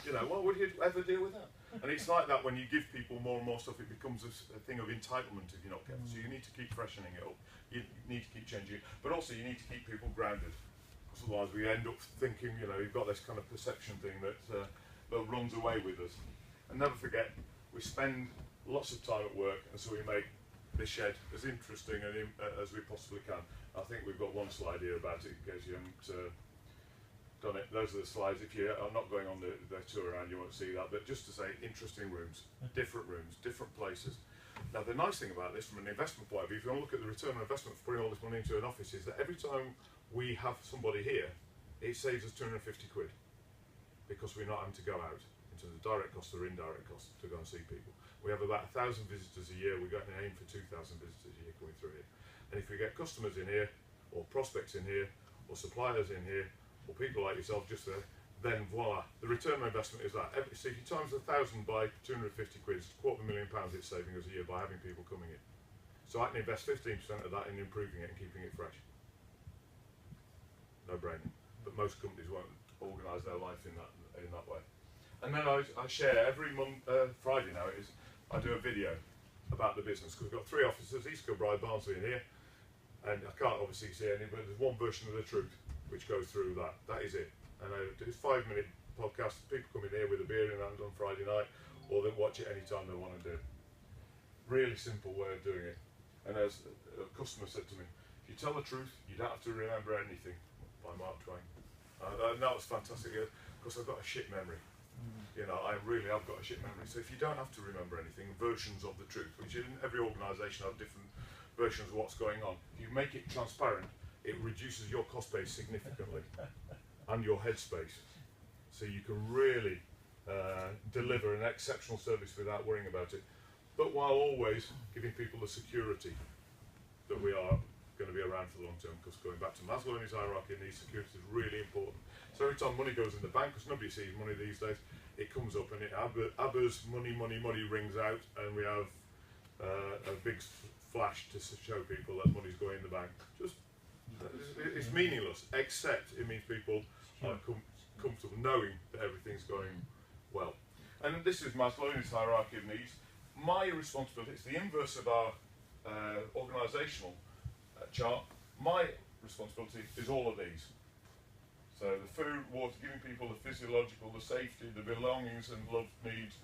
Why would you ever deal with that? And it's like that when you give people more and more stuff, it becomes a thing of entitlement if you're not careful. So you need to keep freshening it up. You need to keep changing it. But also you need to keep people grounded. Because otherwise we end up thinking, you've got this kind of perception thing that runs away with us. And never forget, we spend lots of time at work, and so we make this shed as interesting as we possibly can. I think we've got one slide here about it in case you haven't done it. Those are the slides. If you are not going on the tour around, you won't see that. But just to say, interesting rooms, different places. Now, the nice thing about this from an investment point of view, if you want to look at the return on investment for putting all this money into an office, is that every time we have somebody here, it saves us 250 quid because we're not having to go out in terms of direct costs or indirect costs to go and see people. We have about 1,000 visitors a year. We've got an aim for 2,000 visitors a year coming through here. And if we get customers in here, or prospects in here, or suppliers in here, or people like yourself just there, then voila, the return on investment is that. So if you times 1,000 by 250 quid, it's £250,000 it's saving us a year by having people coming in. So I can invest 15% of that in improving it and keeping it fresh. No brainer. But most companies won't organise their life in that way. And then I share every Friday now it is, I do a video about the business, because we've got 3 offices, East Kilbride, Barnsley in here, and I can't obviously see any, but there's one version of the truth which goes through that. That is it. And I do a 5-minute podcast. People come in here with a beer in hand on Friday night, or they watch it anytime they want to do. Really simple way of doing it. And as a customer said to me, if you tell the truth, you don't have to remember anything, by Mark Twain. And that was fantastic, because I've got a shit memory. I really have got a shit memory. So if you don't have to remember anything, versions of the truth, which in every organisation have different versions of what's going on, if you make it transparent, it reduces your cost base significantly and your headspace. So you can really deliver an exceptional service without worrying about it, but while always giving people the security that we are going to be around for the long term, because going back to Maslow and his hierarchy, and needs security is really important. So every time money goes in the bank, because nobody sees money these days, it comes up and Abba's money rings out, and we have a big flash to show people that money's going in the bank. It's meaningless, except it means people are comfortable knowing that everything's going well. And this is Maslow and his hierarchy of needs. My responsibility, it's the inverse of our organisational chart. My responsibility is all of these. So the food, water, giving people the physiological, the safety, the belongings and love, needs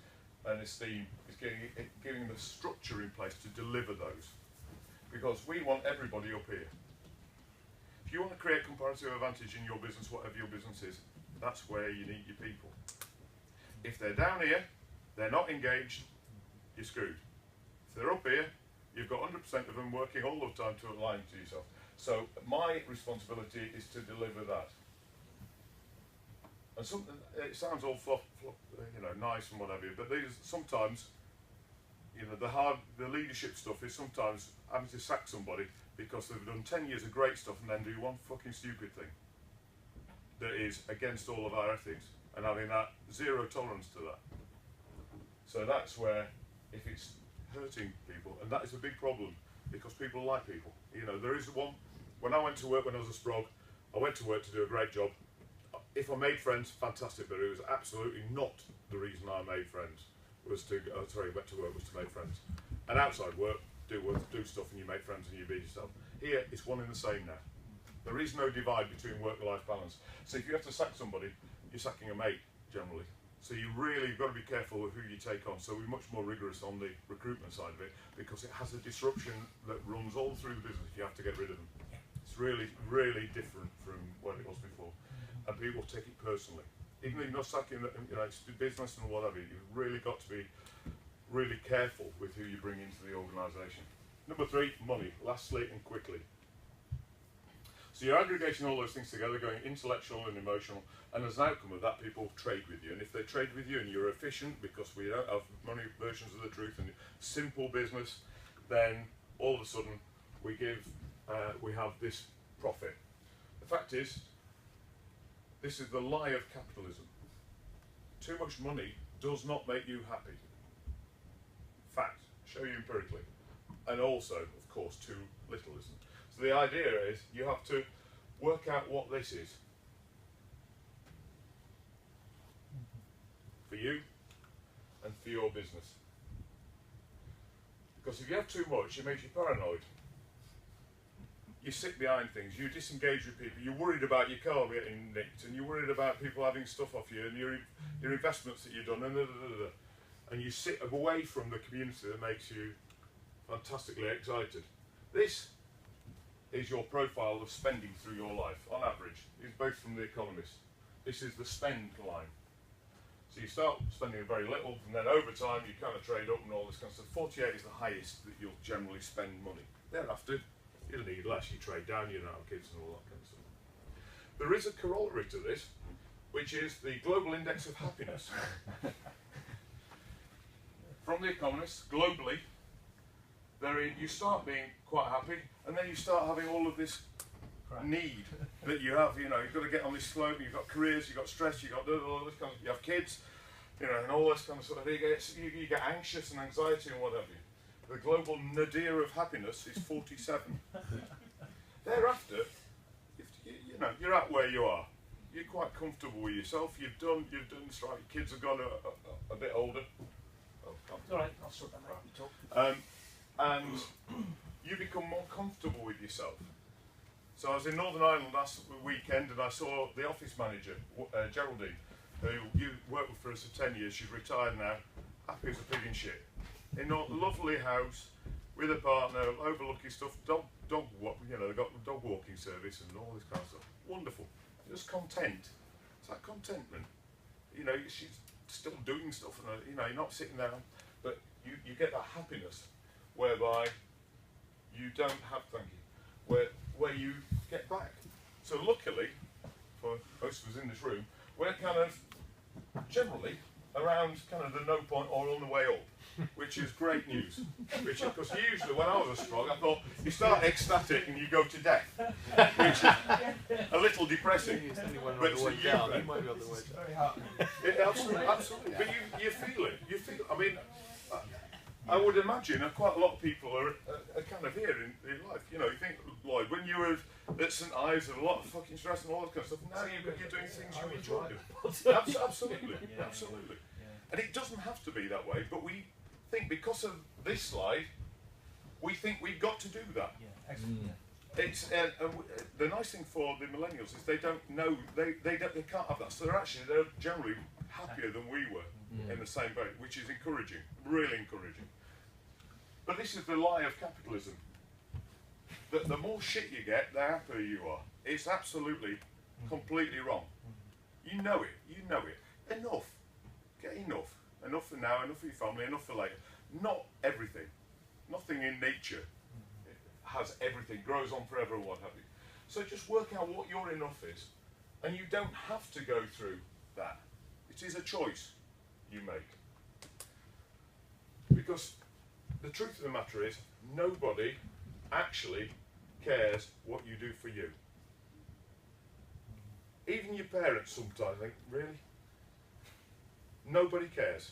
and esteem, is getting the structure in place to deliver those. Because we want everybody up here. If you want to create comparative advantage in your business, whatever your business is, that's where you need your people. If they're down here, they're not engaged, you're screwed. If they're up here, you've got 100% of them working all the time to align to yourself. So my responsibility is to deliver that. And it sounds all nice and whatever, but sometimes, the leadership stuff is sometimes having to sack somebody because they've done 10 years of great stuff and then do one fucking stupid thing that is against all of our ethics, and having that zero tolerance to that. So that's where, if it's hurting people, and that is a big problem, because people like people. There is one, when I went to work when I was a sprog, I went to work to do a great job. If I made friends, fantastic, but it was absolutely not the reason I made friends, went to work was to make friends. And outside work, do stuff and you make friends and you be yourself. Here, it's one and the same now. There is no divide between work-life balance. So if you have to sack somebody, you're sacking a mate, generally. So you've got to be careful with who you take on. So we're much more rigorous on the recruitment side of it, because it has a disruption that runs all through the business. You have to get rid of them. It's really, really different from what it was before. And people take it personally. Even though you're not sacking, it's business and whatever, you've really got to be really careful with who you bring into the organisation. Number 3, money, lastly and quickly. So you're aggregating all those things together, going intellectual and emotional, and as an outcome of that, people trade with you. And if they trade with you and you're efficient, because we don't have money versions of the truth and simple business, then all of a sudden we have this profit. The fact is, this is the lie of capitalism. Too much money does not make you happy. Fact, show you empirically. And also, of course, too little isn't. So the idea is you have to work out what this is for you and for your business. Because if you have too much, it makes you paranoid. You sit behind things, you disengage with people, you're worried about your car getting nicked, and you're worried about people having stuff off you, and your investments that you've done, and you sit away from the community that makes you fantastically excited. This is your profile of spending through your life, on average. It's both from The Economist. This is the spend line. So you start spending very little, and then over time you kind of trade up and all this kind of stuff. 48 is the highest that you'll generally spend money. Thereafter, you'll need less, you trade down, you don't have kids and all that kind of stuff. There is a corollary to this, which is the Global Index of Happiness. From The Economist, globally, you start being quite happy, and then you start having all of this need that you have. You've got to get on this slope. You've got careers, you've got stress, you've got all this kind of, you have kids, and all this kind of stuff. You get anxious and anxiety and whatever. The global nadir of happiness is 47. Thereafter, you're at where you are. You're quite comfortable with yourself. You've done this right. Your kids have gone a bit older. Oh, it's all right. I'll sort that out. You talk. And you become more comfortable with yourself. So I was in Northern Ireland last weekend, and I saw the office manager, Geraldine, who you worked with for us for 10 years. She's retired now, happy as a pig in shit. In a lovely house with a partner, overlooking stuff, they've got dog walking service and all this kind of stuff. Wonderful. Just content. It's that contentment. She's still doing stuff, and you're not sitting there, but you get that happiness whereby you don't have, where you get back. So luckily, for most of us in this room, we're kind of generally around kind of the no point or on the way up, which is great news. Because usually when I was a sprog, I thought you start ecstatic and you go to death, which is a little depressing. But you might be on the way down. Absolutely. But you feel it. I mean, I would imagine quite a lot of people are kind of here in life. You think, Lloyd, when you were at St Ives and a lot of fucking stress and all that kind of stuff, now you're doing things you enjoy. Absolutely. Absolutely. And it doesn't have to be that way, but we think because of this slide, we think we've got to do that. Yeah, excellent. It's the nice thing for the millennials is they don't know, they can't have that. So they're generally happier than we were in the same boat, which is encouraging, really encouraging. But this is the lie of capitalism. That the more shit you get, the happier you are. It's absolutely, completely wrong. You know it. Enough. Get enough. Enough for now, enough for your family, enough for later. Not everything. Nothing in nature has everything, grows on forever and what have you. So just work out what your enough is. And you don't have to go through that. It is a choice you make. Because the truth of the matter is, nobody actually cares what you do for you. Even your parents sometimes think, really? Nobody cares.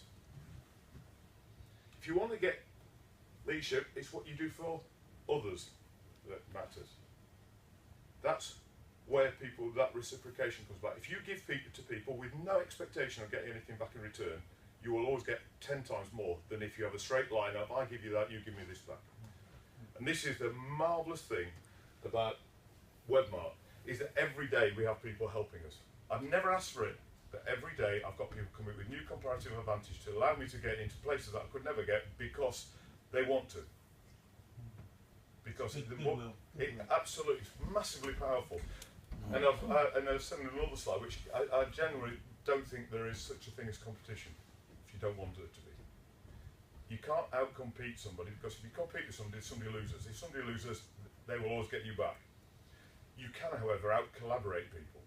If you want to get leadership, it's what you do for others that matters. That's where that reciprocation comes back. If you give to people with no expectation of getting anything back in return, you will always get 10 times more than if you have a straight line up, I give you that, you give me this back. And this is the marvellous thing about Webmart, is that every day we have people helping us. I've never asked for it, but every day I've got people coming with new comparative advantage to allow me to get into places that I could never get because they want to. Because it absolutely, it's massively powerful. And I've sent another slide, which I generally don't think there is such a thing as competition, if you don't want it to be. You can't out-compete somebody, because if you compete with somebody, somebody loses. If somebody loses, they will always get you back. You can, however, out-collaborate people,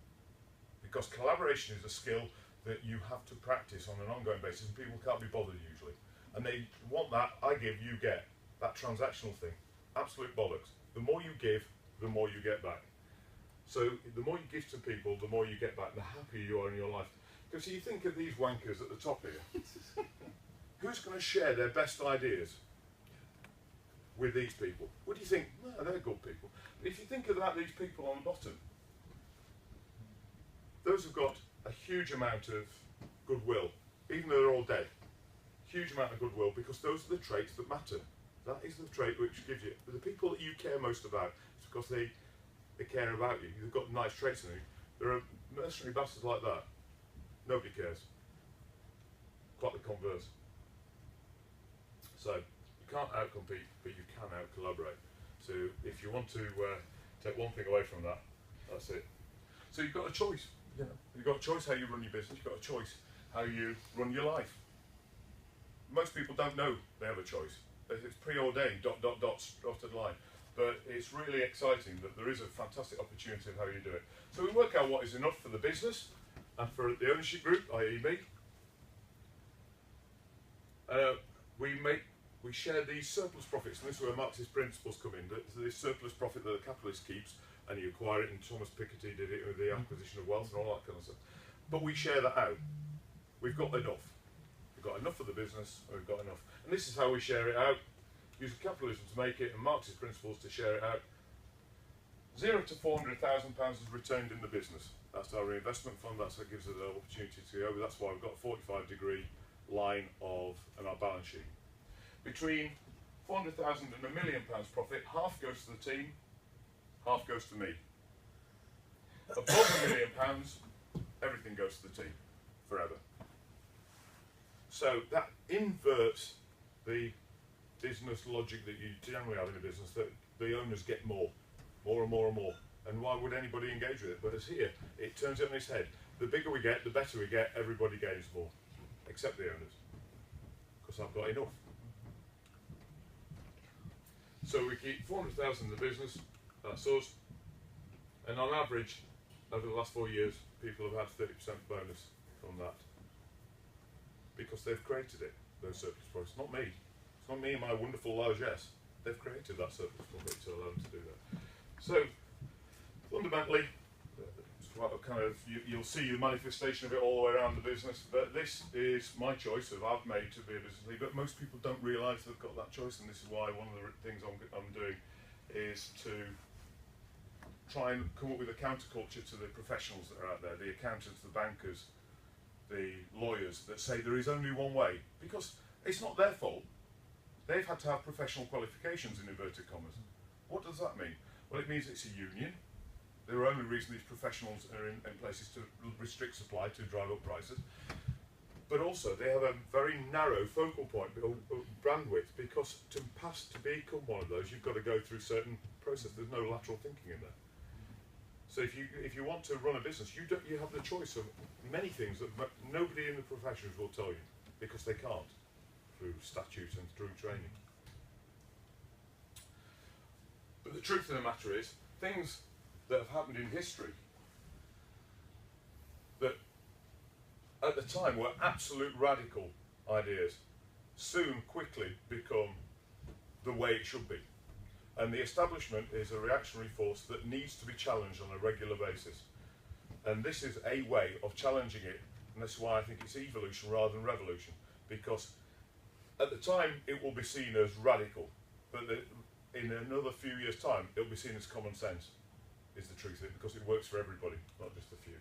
because collaboration is a skill that you have to practice on an ongoing basis, and people can't be bothered usually. And they want that, I give, you get, that transactional thing. Absolute bollocks. The more you give, the more you get back. So the more you give to people, the more you get back, the happier you are in your life. Because you think of these wankers at the top here. Who's going to share their best ideas with these people? What do you think? No, they're good people. But if you think about these people on the bottom, those have got a huge amount of goodwill, even though they're all dead. Huge amount of goodwill, because those are the traits that matter. That is the trait which gives you, the people that you care most about, it's because they care about you. You've got nice traits in you. There are mercenary bastards like that. Nobody cares. Quite the converse. So, you can't out-compete, but you can out-collaborate. So, if you want to take one thing away from that, that's it. So, you've got a choice. You know, you've got a choice how you run your business. You've got a choice how you run your life. Most people don't know they have a choice. It's preordained, dotted line. But it's really exciting that there is a fantastic opportunity of how you do it. So we work out what is enough for the business and for the ownership group, i.e. me. We share these surplus profits, and this is where Marxist principles come in. This surplus profit that the capitalist keeps, and you acquire it, and Thomas Piketty did it with the acquisition of wealth and all that kind of stuff. But we share that out. We've got enough. We've got enough for the business, and we've got enough. And this is how we share it out. Using capitalism to make it, and Marxist principles to share it out. 0 to £400,000 is returned in the business. That's our reinvestment fund. That's what gives us an opportunity to go. That's why we've got a 45-degree line of on our balance sheet. Between £400,000 and £1 million profit, half goes to the team, half goes to me. Above £1 million, everything goes to the team, forever. So that inverts the business logic that you generally have in a business, that the owners get more and more and more. And why would anybody engage with it? But as here, it turns it on its head. The bigger we get, the better we get, everybody gains more, except the owners, because I've got enough. So we keep 400,000 in the business, that's us, and on average, over the last 4 years, people have had 30% bonus from that, because they've created it, those surplus profits, not me. It's not me and my wonderful largesse. They've created that surplus profit to allow them to do that. So, fundamentally, kind of you'll see the manifestation of it all the way around the business. But this is my choice that I've made to be a business leader. But most people don't realise they've got that choice, and this is why one of the things I'm doing is to try and come up with a counterculture to the professionals that are out there, the accountants, the bankers, the lawyers, that say there is only one way, because it's not their fault. They've had to have professional qualifications in inverted commas. What does that mean? Well, it means it's a union. The only reason these professionals are in place is to restrict supply, to drive up prices. But also, they have a very narrow focal point, bandwidth, because to become one of those, you've got to go through certain process. There's no lateral thinking in there. So if you want to run a business, you have the choice of many things that nobody in the professions will tell you, because they can't, through statute and through training. But the truth of the matter is, things that have happened in history that at the time were absolute radical ideas, soon quickly become the way it should be. And the establishment is a reactionary force that needs to be challenged on a regular basis. And this is a way of challenging it, and that's why I think it's evolution rather than revolution, because at the time it will be seen as radical, but in another few years' time it will be seen as common sense, is the truth of it, because it works for everybody, not just a few.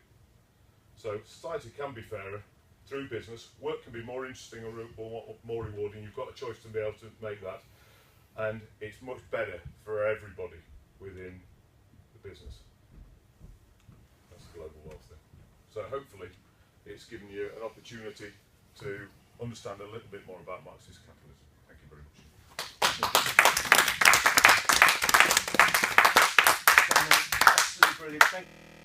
So society can be fairer through business, work can be more interesting or more rewarding, you've got a choice to be able to make that, and it's much better for everybody within the business. That's the global wealth thing. So hopefully it's given you an opportunity to understand a little bit more about Marxist capitalism. Thank you very much. Absolutely brilliant. Thank you.